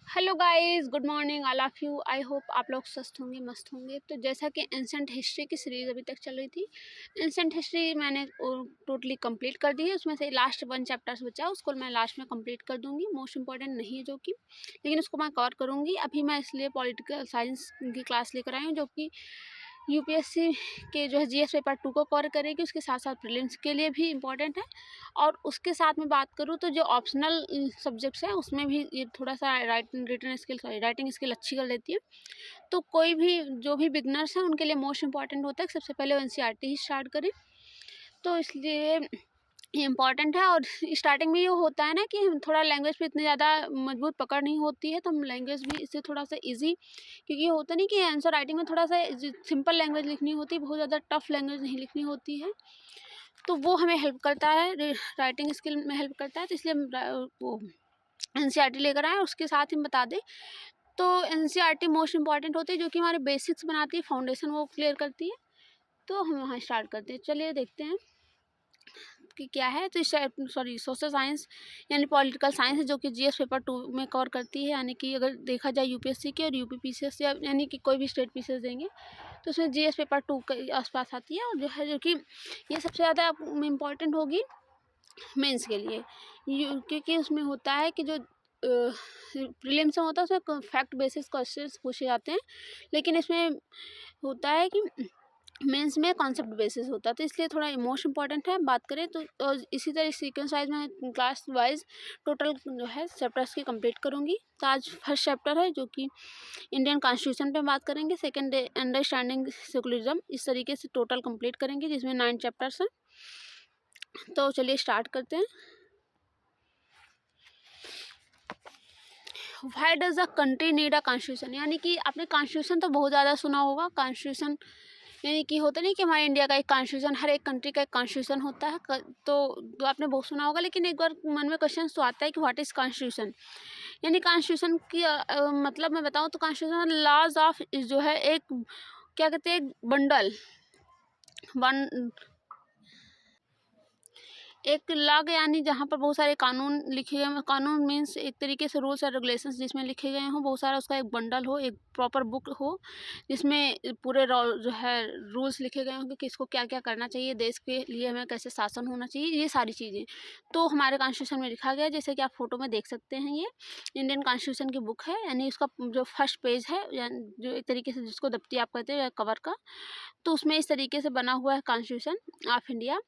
Hello guys, good morning all of you. I hope आप लोग स्वस्थ होंगे, मस्त होंगे। तो जैसा कि एंसेंट हिस्ट्री की सीरीज़ अभी तक चल रही थी, एंसेंट हिस्ट्री मैंने टोटली कंप्लीट कर दी है। उसमें से लास्ट 1 चैप्टर्स बचा है, उसको मैं लास्ट में कंप्लीट कर दूंगी। मोस्ट इंपॉर्टेंट नहीं है जो कि, लेकिन उसको मैं कवर करूंगी। अभी मैं इसलिए पॉलिटिकल साइंस की क्लास लेकर आई हूँ, जो कि यूपीएससी के जो है जीएस पेपर 2 को कवर करेगी। उसके साथ साथ प्रीलिम्स के लिए भी इम्पॉर्टेंट है। और उसके साथ में बात करूँ तो जो ऑप्शनल सब्जेक्ट्स हैं उसमें भी ये थोड़ा सा राइटिंग स्किल अच्छी कर लेती है। तो कोई भी जो भी बिगनर्स हैं उनके लिए मोस्ट इंपॉर्टेंट होता है कि सबसे पहले वो एनसीईआरटी ही स्टार्ट करें। तो इसलिए ये इम्पॉर्टेंट है। और स्टार्टिंग में ये होता है ना कि थोड़ा लैंग्वेज पे इतनी ज़्यादा मजबूत पकड़ नहीं होती है, तो हम लैंग्वेज भी इससे थोड़ा सा इजी, क्योंकि ये होता नहीं कि आंसर राइटिंग में थोड़ा सा सिंपल लैंग्वेज लिखनी होती है, बहुत ज़्यादा टफ लैंग्वेज नहीं लिखनी होती है। तो वो हमें हेल्प करता है, राइटिंग स्किल में हेल्प करता है। तो इसलिए हम वो एनसीईआरटी लेकर आए। उसके साथ ही बता दें तो एनसीईआरटी मोस्ट इंपॉर्टेंट होती है, जो कि हमारे बेसिक्स बनाती है, फाउंडेशन वो क्लियर करती है। तो हम यहाँ स्टार्ट करते हैं। चलिए देखते हैं कि क्या है। तो सोशल साइंस यानी पॉलिटिकल साइंस है, जो कि जीएस पेपर 2 में कवर करती है। यानी कि अगर देखा जाए यूपीएससी के और यूपी पीसीएस यानी कि कोई भी स्टेट पीसीएस देंगे तो उसमें जीएस पेपर 2 के आसपास आती है। और जो कि ये सबसे ज़्यादा इम्पॉर्टेंट होगी मेंस के लिए, क्योंकि उसमें होता है कि जो प्रीलिम्स में होता है उसमें फैक्ट बेसिस क्वेश्चंस पूछे जाते हैं, लेकिन इसमें होता है कि मेंस में कॉन्सेप्ट बेसिस होता है। तो इसलिए थोड़ा मोस्ट इंपॉर्टेंट है। बात करें तो इसी तरह सीक्वेंस वाइज में क्लास वाइज टोटल जो है चैप्टर्स की कंप्लीट करूँगी। तो आज फर्स्ट चैप्टर है, जो कि इंडियन कॉन्स्टिट्यूशन पे बात करेंगे। सेकंड अंडरस्टैंडिंग सेकुलरिज्म, इस तरीके से टोटल कंप्लीट करेंगे, जिसमें 9 चैप्टर्स हैं। तो चलिए स्टार्ट करते हैं। Why does a country need a constitution, यानी कि आपने कॉन्स्टिट्यूशन तो बहुत ज़्यादा सुना होगा। कॉन्स्टिट्यूशन यानी कि होता नहीं कि हमारे इंडिया का एक कॉन्स्टिट्यूशन, हर एक कंट्री का एक कॉन्स्टिट्यूशन होता है। तो आपने बहुत सुना होगा, लेकिन एक बार मन में क्वेश्चन तो आता है कि व्हाट इज़ कॉन्स्टिट्यूशन। यानी कॉन्स्टिट्यूशन की मतलब मैं बताऊँ तो कॉन्स्टिट्यूशन लॉज ऑफ जो है एक, क्या कहते हैं, एक बंडल एक लॉग, यानी जहाँ पर बहुत सारे कानून लिखे गए। कानून मीन्स एक तरीके से रूल्स और रेगुलेशंस जिसमें लिखे गए हों, बहुत सारा उसका एक बंडल हो, एक प्रॉपर बुक हो, जिसमें पूरे जो है रूल्स लिखे गए हों कि किसको क्या क्या करना चाहिए, देश के लिए हमें कैसे शासन होना चाहिए, ये सारी चीज़ें तो हमारे कॉन्स्टिट्यूशन में लिखा गया। जैसे कि आप फोटो में देख सकते हैं, ये इंडियन कॉन्स्टिट्यूशन की बुक है। यानी उसका जो फर्स्ट पेज है, जो एक तरीके से जिसको दफ्ती आप कहते हैं कवर का, तो उसमें इस तरीके से बना हुआ है कॉन्स्टिट्यूशन ऑफ इंडिया,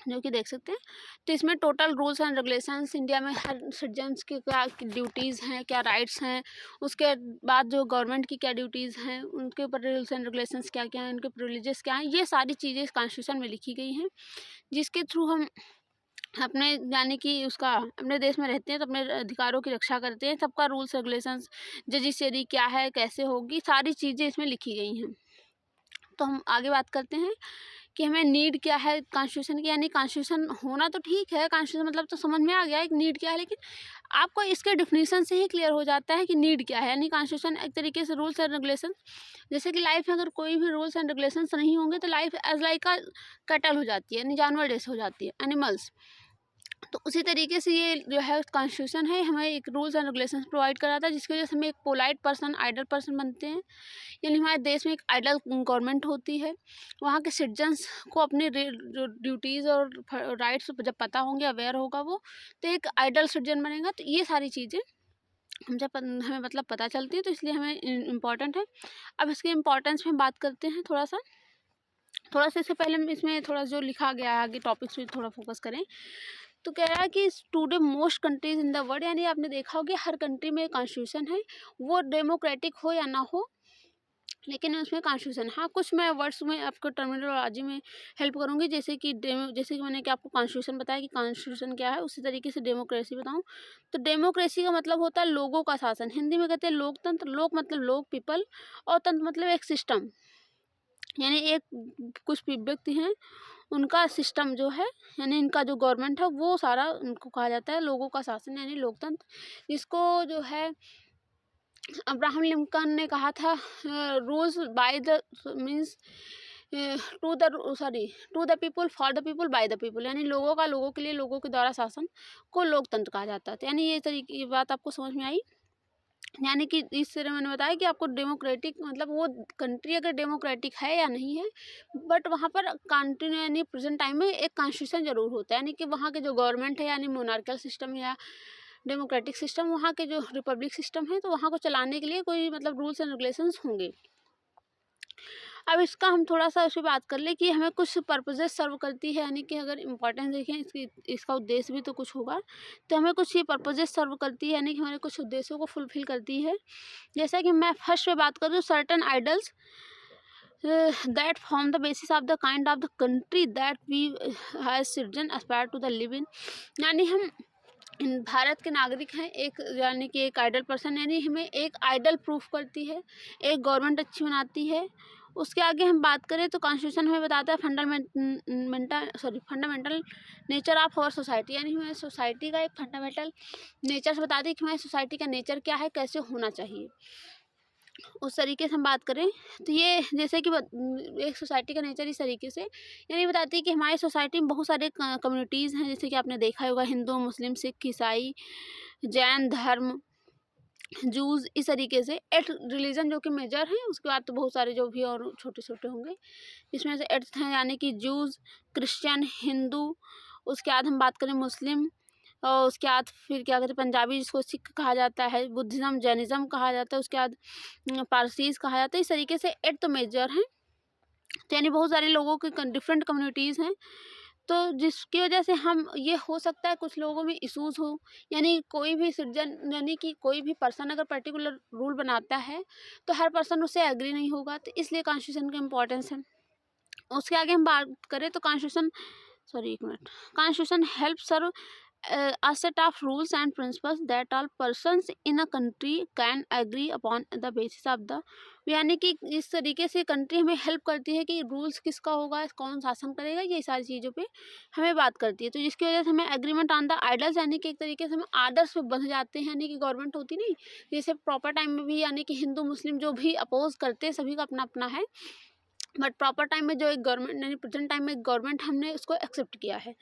जो कि देख सकते हैं। तो इसमें total rules and regulations, India में हर सिटीजन्स की क्या ड्यूटीज़ हैं, क्या राइट्स हैं, उसके बाद जो गवर्नमेंट की क्या ड्यूटीज़ हैं, उनके ऊपर रूल्स एंड रेगुलेशंस क्या क्या हैं, उनके प्रिविलेजेस क्या हैं, ये सारी चीज़ें इस कॉन्स्टिट्यूशन में लिखी गई हैं, जिसके थ्रू हम अपने यानी कि उसका अपने देश में रहते हैं तो अपने अधिकारों की रक्षा करते हैं। सबका रूल्स रेगुलेशंस, जजिशरी क्या है, कैसे होगी, सारी चीज़ें इसमें लिखी गई हैं। तो हम आगे बात करते हैं कि हमें नीड क्या है कॉन्स्टिट्यूशन की। यानी कॉन्स्टिट्यूशन होना तो ठीक है, कॉन्स्टिट्यूशन मतलब तो समझ में आ गया एक नीड क्या है, लेकिन आपको इसके डिफिनीशन से ही क्लियर हो जाता है कि नीड क्या है। यानी कॉन्स्टिट्यूशन एक तरीके से रूल्स एंड रेगुलेशन, जैसे कि लाइफ में अगर कोई भी रूल्स एंड रेगुलेशंस नहीं होंगे तो life as like a cattle हो जाती है, यानी जानवर जैसे हो जाती है, एनिमल्स। तो उसी तरीके से ये जो है कॉन्स्टिट्यूशन है, हमें एक रूल्स एंड रेगुलेशंस प्रोवाइड कराता है, जिसकी वजह से हम एक पोलाइट पर्सन, आइडल पर्सन बनते हैं। यानी हमारे देश में एक आइडल गवर्नमेंट होती है। वहाँ के सिटीजन्स को अपनी जो ड्यूटीज़ और राइट्स जब पता होंगे, अवेयर होगा वो, तो एक आइडल सिटीजन बनेगा। तो ये सारी चीज़ें हमें मतलब पता चलती है, तो इसलिए हमें इम्पॉर्टेंट है। अब इसके इम्पोर्टेंस में बात करते हैं थोड़ा सा इससे पहले हम इसमें थोड़ा जो लिखा गया है आगे टॉपिक्स पे थोड़ा फोकस करें। तो कह रहा है कि today most countries in the world, यानी आपने देखा होगा हर कंट्री में कॉन्स्टिट्यूशन है, वो डेमोक्रेटिक हो या ना हो, लेकिन उसमें कॉन्स्टिट्यूशन। हाँ, कुछ मैं वर्ड्स में आपको टर्मिनोलॉजी में हेल्प करूँगी, जैसे कि मैंने कि आपको कॉन्स्टिट्यूशन बताया कि कॉन्स्टिट्यूशन क्या है, उसी तरीके से डेमोक्रेसी बताऊँ। तो डेमोक्रेसी का मतलब होता है लोगों का शासन, हिंदी में कहते हैं लोकतंत्र। लोक मतलब लोग, पीपल, और तंत्र मतलब एक सिस्टम, यानी एक कुछ व्यक्ति हैं उनका सिस्टम जो है, यानी इनका जो गवर्नमेंट है वो सारा उनको कहा जाता है लोगों का शासन, यानी लोकतंत्र। जिसको जो है अब्राहम लिंकन ने कहा था, rules by the means to the people, for the people, by the people, यानी लोगों का लोगों के लिए, लोगों के द्वारा शासन को लोकतंत्र कहा जाता है। तो यानी ये तरीके, ये बात आपको समझ में आई। यानी कि इस तरह मैंने बताया कि आपको डेमोक्रेटिक मतलब वो कंट्री अगर डेमोक्रेटिक है या नहीं है, बट वहाँ पर कंटिन्यू यानी प्रेजेंट टाइम में एक कॉन्स्टिट्यूशन ज़रूर होता है, यानी कि वहाँ के जो गवर्नमेंट है यानी मोनार्कल सिस्टम या डेमोक्रेटिक सिस्टम, वहाँ के जो रिपब्लिक सिस्टम है, तो वहाँ को चलाने के लिए कोई मतलब रूल्स एंड रेगुलेशंस होंगे। अब इसका हम थोड़ा-सा उस पे बात कर लें कि हमें कुछ पर्पसेस सर्व करती है, यानी कि अगर इम्पोर्टेंस देखें इसका उद्देश्य भी तो कुछ होगा, तो हमें कुछ ये पर्पसेस सर्व करती है, यानी कि हमारे कुछ उद्देश्यों को फुलफिल करती है। जैसा कि मैं फर्स्ट पे बात करूँ, certain ideals that form the basis of the kind of the country that we as citizen aspire to the live in, यानी हम भारत के नागरिक हैं, एक यानी कि एक आइडल पर्सन, यानी हमें एक आइडल प्रूफ करती है, एक गवर्नमेंट अच्छी बनाती है। उसके आगे हम बात करें तो कॉन्स्टिट्यूशन हमें बताता है fundamental nature of our society, यानी हमें सोसाइटी का एक फंडामेंटल नेचर से बताती है कि हमारी सोसाइटी का नेचर क्या है, कैसे होना चाहिए। उस तरीके से हम बात करें तो ये जैसे कि एक सोसाइटी का नेचर इस तरीके से यानी बताती है कि हमारी सोसाइटी में बहुत सारे कम्युनिटीज़ हैं, जैसे कि आपने देखा होगा हिंदू, मुस्लिम, सिख, ईसाई, जैन धर्म, जूस, इस तरीके से 8 रिलीजन जो कि मेजर हैं। उसके बाद तो बहुत सारे जो भी और छोटे-छोटे होंगे, जिसमें से 8th हैं, यानी कि जूस, क्रिश्चियन, हिंदू, उसके बाद हम बात करें मुस्लिम, और उसके बाद फिर क्या कहते हैं पंजाबी जिसको सिख कहा जाता है, बुद्धिज़्म, जैनिज़्म कहा जाता है, उसके बाद पारसीज़ कहा जाता है। इस तरीके से 8 तो मेजर हैं, तो यानी बहुत सारे लोगों की डिफरेंट कम्युनिटीज़ हैं। तो जिसकी वजह से हम ये हो सकता है कुछ लोगों में इश्यूज़ हो, यानी कोई भी सिटीजन यानी कि कोई भी पर्सन अगर पर्टिकुलर रूल बनाता है, तो हर पर्सन उससे एग्री नहीं होगा, तो इसलिए कॉन्स्टिट्यूशन का इम्पोर्टेंस है। उसके आगे हम बात करें तो constitution help serve a set of rules and principles that all persons in a country can agree upon the basis of the, यानी कि इस तरीके से कंट्री हमें हेल्प करती है कि रूल्स किसका होगा, कौन शासन करेगा, ये सारी चीज़ों पे हमें बात करती है। तो जिसकी वजह से हमें एग्रीमेंट ऑन द आइडल्स, यानी कि एक तरीके से हम आदर्श पे बंध जाते हैं, यानी कि गवर्नमेंट होती नहीं, जैसे प्रॉपर टाइम में भी यानी कि हिंदू मुस्लिम जो भी अपोज करते हैं सभी का अपना अपना है, बट प्रॉपर टाइम में जो एक गवर्नमेंट यानी प्रेजेंट टाइम में गवर्नमेंट हमने उसको एक्सेप्ट किया है,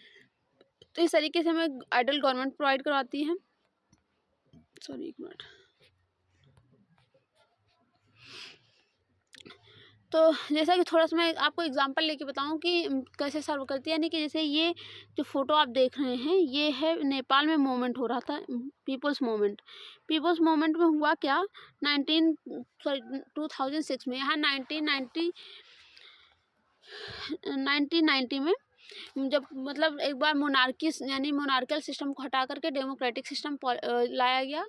तो इस तरीके से हमें आइडल गवर्नमेंट प्रोवाइड करवाती है। एक मिनट। तो जैसा कि थोड़ा सा मैं आपको एग्जांपल लेके बताऊं कि कैसे सर्व करती है, यानी कि जैसे ये जो फोटो आप देख रहे हैं, ये है नेपाल में मूवमेंट हो रहा था, पीपल्स मूवमेंट में हुआ क्या 2006 में, यहाँ 1990 में जब मतलब एक बार मोनार्कल सिस्टम को हटा करके डेमोक्रेटिक सिस्टम लाया गया,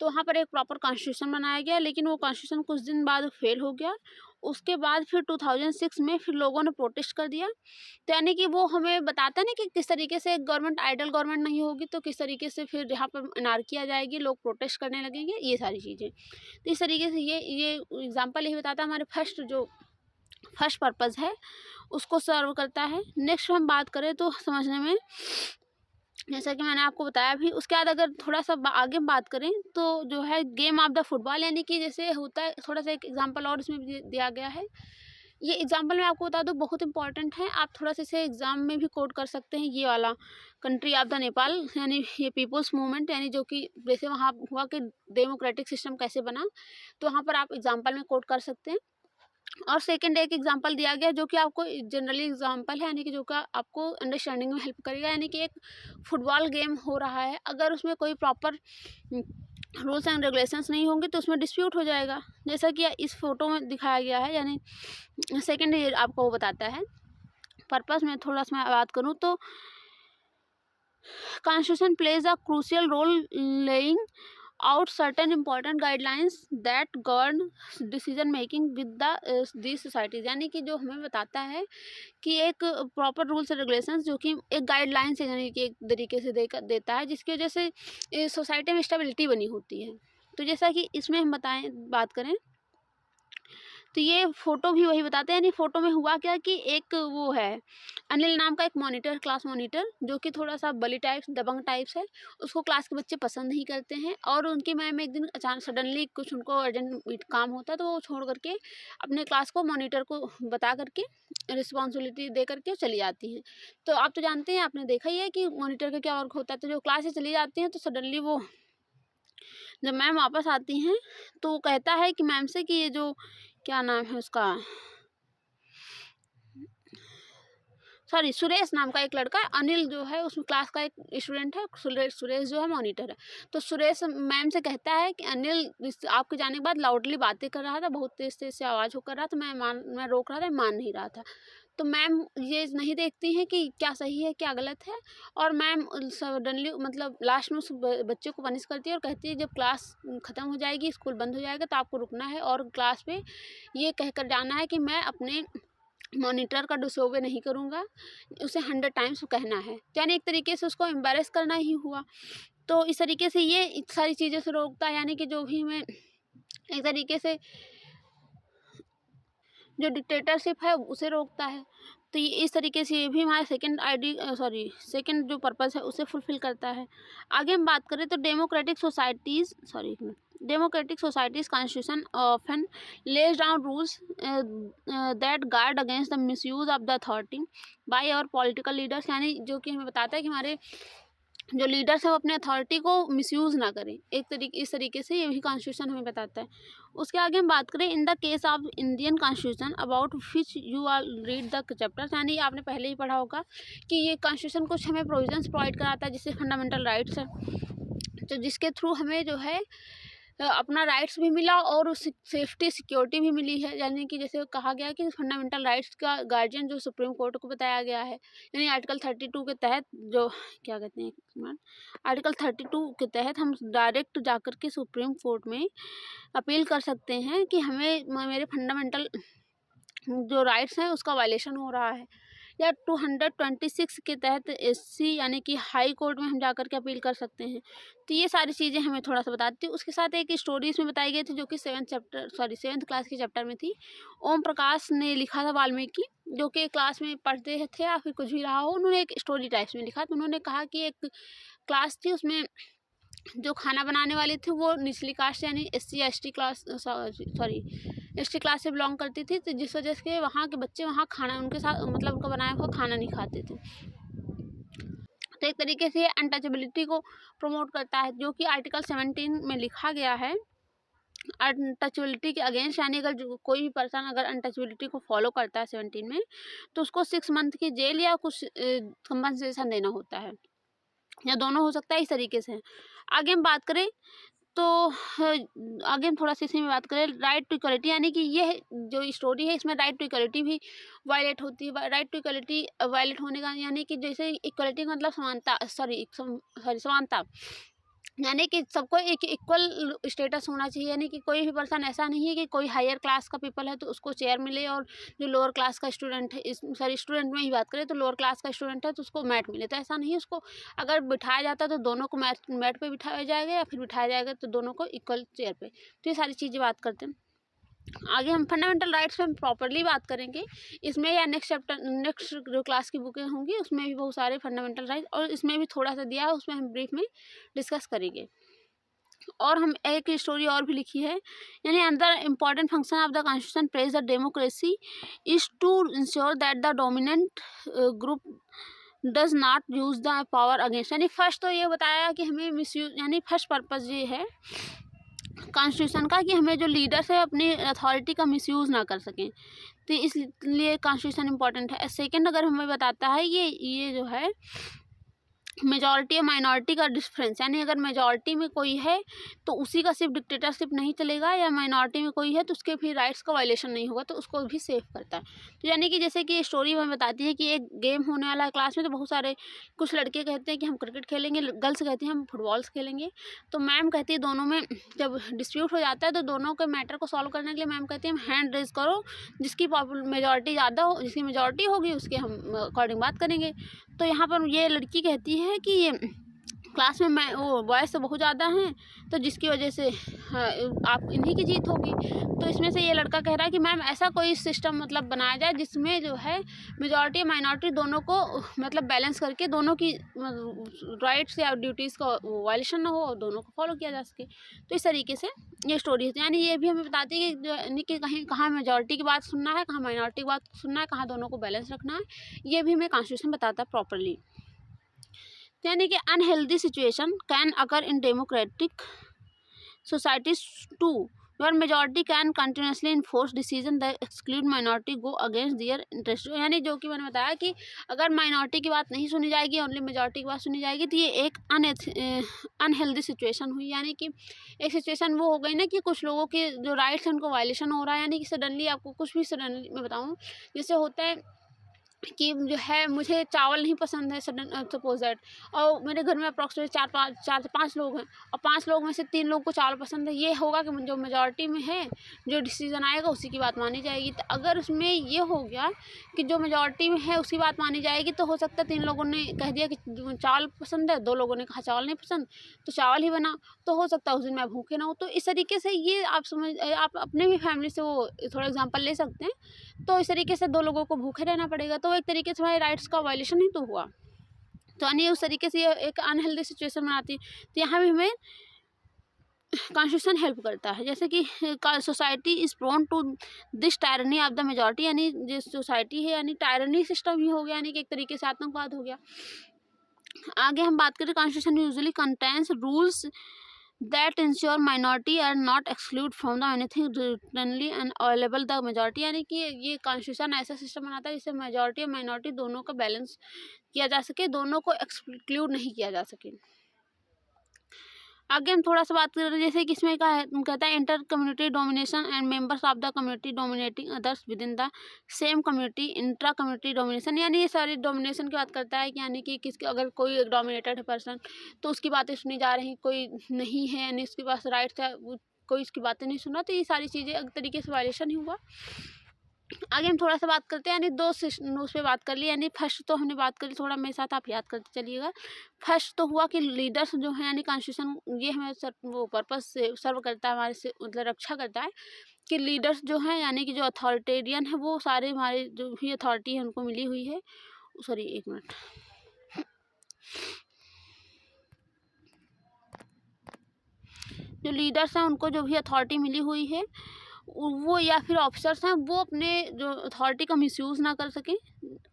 तो वहाँ पर एक प्रॉपर कॉन्स्टिट्यूशन बनाया गया, लेकिन वो कॉन्स्टिट्यूशन कुछ दिन बाद फेल हो गया। उसके बाद फिर 2006 में फिर लोगों ने प्रोटेस्ट कर दिया, तो यानी कि वो हमें बताता है ना कि किस तरीके से गवर्नमेंट आइडल गवर्नमेंट नहीं होगी तो किस तरीके से फिर यहाँ पर अनार्की आ जाएगी, लोग प्रोटेस्ट करने लगेंगे, ये सारी चीज़ें। तो इस तरीके से ये एग्जाम्पल यही बताता है हमारे फर्स्ट पर्पज़ है उसको सर्व करता है। नेक्स्ट हम बात करें तो समझने में, जैसा कि मैंने आपको बताया भी, उसके बाद अगर थोड़ा सा आगे बात करें तो जो है गेम ऑफ द फुटबॉल, यानी कि जैसे होता है थोड़ा सा एक एग्जांपल और इसमें भी दिया गया है। ये एग्जांपल मैं आपको बता दूं बहुत इंपॉर्टेंट है, आप थोड़ा सा इसे एग्जाम में भी कोट कर सकते हैं। ये वाला कंट्री ऑफ द नेपाल, यानी ये पीपल्स मूवमेंट, यानी जो कि जैसे वहाँ हुआ कि डेमोक्रेटिक सिस्टम कैसे बना, तो वहाँ पर आप एग्जाम्पल में कोट कर सकते हैं। और सेकंड एक एग्जांपल दिया गया जो कि आपको जनरली एग्जांपल है, यानी कि जो कि आपको अंडरस्टैंडिंग में हेल्प करेगा, यानी कि एक फुटबॉल गेम हो रहा है, अगर उसमें कोई प्रॉपर रूल्स एंड रेगुलेशंस नहीं होंगे तो उसमें डिस्प्यूट हो जाएगा, जैसा कि इस फोटो में दिखाया गया है। यानी सेकंड ये आपको वो बताता है पर्पस में। थोड़ा सा मैं बात करूँ तो constitution plays a crucial role laying out certain important guidelines that govern decision making with these societies, यानी कि जो हमें बताता है कि एक प्रॉपर रूल्स एंड रेगुलेशंस जो कि एक गाइडलाइंस है, यानी कि एक तरीके से देता है, जिसकी वजह से सोसाइटी में स्टेबिलिटी बनी होती है। तो जैसा कि इसमें हम बात करें तो ये फ़ोटो भी वही बताते हैं, यानी फ़ोटो में हुआ क्या कि एक वो है अनिल नाम का एक मॉनिटर, क्लास मॉनिटर, जो कि थोड़ा सा बली टाइप्स दबंग टाइप्स है, उसको क्लास के बच्चे पसंद नहीं करते हैं, और उनकी मैम एक दिन अचानक सडनली कुछ उनको अर्जेंट काम होता है, तो वो छोड़ करके अपने क्लास को मॉनिटर को बता करके रिस्पॉन्सिबिलिटी दे करके चली जाती हैं। तो आप तो जानते हैं, आपने देखा ही है कि मॉनिटर का क्या वर्क होता है, तो जो क्लास से चली जाती हैं तो सडनली वो जब मैम वापस आती हैं तो वो कहता है कि मैम से कि ये जो क्या नाम है उसका, सॉरी सुरेश नाम का एक लड़का है, अनिल जो है उसमें क्लास का एक स्टूडेंट है, सुरेश जो है मॉनिटर है। तो सुरेश मैम से कहता है कि अनिल आपके जाने के बाद लाउडली बातें कर रहा था, बहुत तेज तेज से आवाज़ होकर रहा था, मैं रोक रहा था, मान नहीं रहा था। तो मैम ये नहीं देखती हैं कि क्या सही है क्या गलत है, और मैम सडनली मतलब लास्ट में उस बच्चे को पनिश करती है और कहती है जब क्लास ख़त्म हो जाएगी, स्कूल बंद हो जाएगा, तो आपको रुकना है और क्लास में ये कहकर जाना है कि मैं अपने मॉनिटर का डिसओबे नहीं करूँगा, उसे 100 टाइम्स कहना है। यानी एक तरीके से उसको एम्बैरेस करना ही हुआ। तो इस तरीके से ये सारी चीज़ों से रोकता है, यानी कि जो भी हमें एक तरीके से जो डिक्टेटरशिप है उसे रोकता है। तो ये इस तरीके से ये भी हमारा सेकंड जो पर्पस है उसे फुलफिल करता है। आगे हम बात करें तो democratic societies constitution often lays down rules that guard against the misuse of the authority by our political leaders, यानी जो कि हमें बताता है कि हमारे जो लीडर्स हैं वो अपने अथॉरिटी को मिसयूज़ ना करें। इस तरीके से ये भी कॉन्स्टिट्यूशन हमें बताता है। उसके आगे हम बात करें in the case of Indian constitution about which you are read the chapters, यानी आपने पहले ही पढ़ा होगा कि ये कॉन्स्टिट्यूशन कुछ हमें प्रोविजंस प्रोवाइड कराता है जिससे फंडामेंटल राइट्स है, तो जिसके थ्रू हमें जो है अपना राइट्स भी मिला और उस सेफ्टी सिक्योरिटी भी मिली है। यानी कि जैसे कहा गया कि फंडामेंटल राइट्स का गार्जियन जो सुप्रीम कोर्ट को बताया गया है, यानी आर्टिकल 32 के तहत जो क्या कहते हैं आर्टिकल 32 के तहत हम डायरेक्ट जाकर के सुप्रीम कोर्ट में अपील कर सकते हैं कि हमें मेरे फंडामेंटल जो राइट्स हैं उसका वायलेशन हो रहा है। या 226 के तहत एससी यानी कि हाई कोर्ट में हम जाकर के अपील कर सकते हैं। तो ये सारी चीज़ें हमें थोड़ा सा बताती हूँ। उसके साथ एक स्टोरी इसमें बताई गई थी जो कि 7th क्लास के चैप्टर में थी। ओम प्रकाश ने लिखा था वाल्मीकि, जो कि क्लास में पढ़ते थे या फिर कुछ भी रहा हो, उन्होंने एक स्टोरी टाइप्स में लिखा। तो उन्होंने कहा कि एक क्लास थी, उसमें जो खाना बनाने वाली थी वो निचली कास्ट यानी एसटी क्लास एसटी क्लास से बिलोंग करती थी, तो जिस वजह से वहाँ के बच्चे वहाँ खाना उनके साथ मतलब उनका बनाया हुआ खाना नहीं खाते थे। तो एक तरीके से अनटचेबिलिटी को प्रमोट करता है, जो कि आर्टिकल 17 में लिखा गया है अनटचेबिलिटी के अगेंस्ट, यानी अगर जो कोई भी पर्सन अगर अनटचेबिलिटी को फॉलो करता है 17 में, तो उसको 6 मंथ की जेल या कुछ कंपनसेशन देना होता है, या दोनों हो सकता है। इस तरीके से आगे हम बात करें तो आगे हम थोड़ा सा इसी में बात करें राइट टू इक्वलिटी, यानी कि ये जो स्टोरी है इसमें राइट टू इक्वलिटी भी वायलेट होती है। राइट टू इक्वलिटी वायलेट होने का यानी कि जैसे इक्वलिटी का मतलब समानता, यानी कि सबको एक इक्वल स्टेटस होना चाहिए। यानी कि कोई भी पर्सन ऐसा नहीं है कि कोई हायर क्लास का पीपल है तो उसको चेयर मिले और जो लोअर क्लास का स्टूडेंट है, स्टूडेंट में ही बात करें तो लोअर क्लास का स्टूडेंट है तो उसको मैट मिले, तो ऐसा नहीं है। उसको अगर बिठाया जाता है तो दोनों को मैट पे बिठाया जाएगा, या फिर बिठाया जाएगा तो दोनों को इक्वल चेयर पे। तो ये सारी चीज़ें बात करते हैं। आगे हम फंडामेंटल राइट्स पे प्रॉपरली बात करेंगे इसमें, या नेक्स्ट जो क्लास की बुकें होंगी उसमें भी बहुत सारे फंडामेंटल राइट्स, और इसमें भी थोड़ा सा दिया है, उसमें हम ब्रीफ में डिस्कस करेंगे। और हम एक स्टोरी और भी लिखी है, यानी अंदर important function of the constitution plays the democracy is to ensure that the dominant group does not use the power against, यानी फर्स्ट तो ये बताया कि हमें मिसयूज, यानी फर्स्ट पर्पज़ ये है कॉन्स्टिट्यूशन का कि हमें जो लीडर्स है अपनी अथॉरिटी का मिसयूज़ ना कर सकें, तो इसलिए कॉन्स्टिट्यूशन इम्पॉर्टेंट है। सेकंड अगर हमें बताता है ये जो है मेजॉरिटी और माइनॉरिटी का डिफरेंस, यानी अगर मेजॉरिटी में कोई है तो उसी का सिर्फ डिक्टेटरशिप नहीं चलेगा, या माइनॉरिटी में कोई है तो उसके फिर राइट्स का वायलेशन नहीं होगा, तो उसको भी सेव करता है। तो यानी कि जैसे कि स्टोरी हमें बताती है कि एक गेम होने वाला है क्लास में, तो बहुत सारे कुछ लड़के कहते हैं कि हम क्रिकेट खेलेंगे, गर्ल्स कहती हैं हम फुटबॉल्स खेलेंगे। तो मैम कहती है दोनों में जब डिस्प्यूट हो जाता है तो दोनों के मैटर को सॉल्व करने के लिए मैम कहती है हैंड रेज करो, जिसकी मेजॉरिटी ज़्यादा हो, जिसकी मेजॉरिटी होगी उसके हम अकॉर्डिंग बात करेंगे। तो यहाँ पर ये लड़की कहती है कि ये क्लास में मैं वो बॉयज़ तो बहुत ज़्यादा हैं, तो जिसकी वजह से आप इन्हीं की जीत होगी। तो इसमें से ये लड़का कह रहा है कि मैम ऐसा कोई सिस्टम मतलब बनाया जाए जिसमें जो है मेजॉरिटी माइनॉरिटी दोनों को मतलब बैलेंस करके दोनों की राइट्स या ड्यूटीज़ का वायलेशन ना हो और दोनों को फॉलो किया जा सके। तो इस तरीके से ये स्टोरी है, यानी ये भी हमें बताती है कि कहीं कहाँ मेजॉरिटी की बात सुनना है, कहाँ माइनॉरिटी की बात सुनना है, कहाँ दोनों को बैलेंस रखना है, ये भी हमें कॉन्स्टिट्यूशन बताता है प्रॉपरली। यानी कि unhealthy situation can occur in democratic societies too, where majority can continuously enforce decision that exclude minority go against their interest। यानी जो कि मैंने बताया कि अगर माइनॉरिटी की बात नहीं सुनी जाएगी, ओनली मेजॉरिटी की बात सुनी जाएगी, तो ये एक अनहेल्दी सिचुएशन हुई। यानी कि एक सिचुएशन वो हो गई ना कि कुछ लोगों के जो राइट्स हैं उनको वायलेशन हो रहा है। यानी कि सडनली आपको कुछ भी, सडनली मैं बताऊँ, जैसे होता है कि जो है मुझे चावल नहीं पसंद है, सडन सपोज दैट, और मेरे घर में अप्रॉक्सीमेट 4 से 5 लोग हैं, और 5 लोग में से 3 लोग को चावल पसंद है। ये होगा कि जो मेजॉरिटी में है जो डिसीजन आएगा उसी की बात मानी जाएगी। तो अगर उसमें ये हो गया कि जो मेजॉरिटी में है उसकी बात मानी जाएगी, तो हो सकता है 3 लोगों ने कह दिया कि चावल पसंद है, 2 लोगों ने कहा चावल नहीं पसंद, तो चावल ही बना, तो हो सकता है उस दिन मैं भूखे ना हो। तो इस तरीके से ये आप अपने भी फैमिली से वो थोड़ा एग्जाम्पल ले सकते हैं। तो इस तरीके से 2 लोगों को भूखे रहना पड़ेगा, तो एक तरीके से हमारे राइट्स का वायलेशन ही तो हुआ। तो यानी उस तरीके से ये एक अनहेल्दी सिचुएशन बनाती है। तो यहाँ भी हमें कॉन्स्टिट्यूशन हेल्प करता है। जैसे कि society is prone to this tyranny of the majority, यानी जो सोसाइटी है यानी टायरनी सिस्टम ही हो गया, यानी कि एक तरीके से आतंकवाद हो गया। आगे हम बात करें, constitution usually contains rules that ensure minority are not excluded from the anything writtenly and available the majority, यानी कि ये कॉन्स्टिट्यूशन ऐसा सिस्टम बनाता है जिससे मेजॉरिटी और माइनॉरिटी दोनों का बैलेंस किया जा सके, दोनों को एक्सक्लूड नहीं किया जा सके। आगे हम थोड़ा सा बात कर रहे हैं, जैसे कि इसमें कहता है inter community domination and members of the community dominating others with in the same community, intra community domination, यानी ये सारी डोमिनेशन की बात करता है कि यानी कि किसके अगर कोई एक डोमिनेटेड है पर्सन तो उसकी बातें सुनी जा रही, कोई नहीं है यानी उसके पास राइट्स है, कोई उसकी बातें नहीं सुना, तो ये सारी चीज़ें एक तरीके से वायलेशन ही हुआ। आगे हम थोड़ा सा बात करते हैं, यानी 2 उस पर बात कर ली। यानी फर्स्ट तो हमने बात करी, थोड़ा मेरे साथ आप याद करते चलिएगा। फर्स्ट तो हुआ कि लीडर्स जो है यानी कॉन्स्टिट्यूशन ये हमें वो पर्पस से सर्व करता है, हमारे से मतलब रक्षा करता है कि लीडर्स जो हैं यानी कि जो अथॉरिटेरियन है वो सारे हमारे जो भी अथॉरिटी है उनको मिली हुई है। सॉरी एक मिनट, जो लीडर्स हैं उनको जो भी अथॉरिटी मिली हुई है वो या फिर ऑफिसर्स हैं वो अपने जो अथॉरिटी का मिसयूज़ ना कर सकें।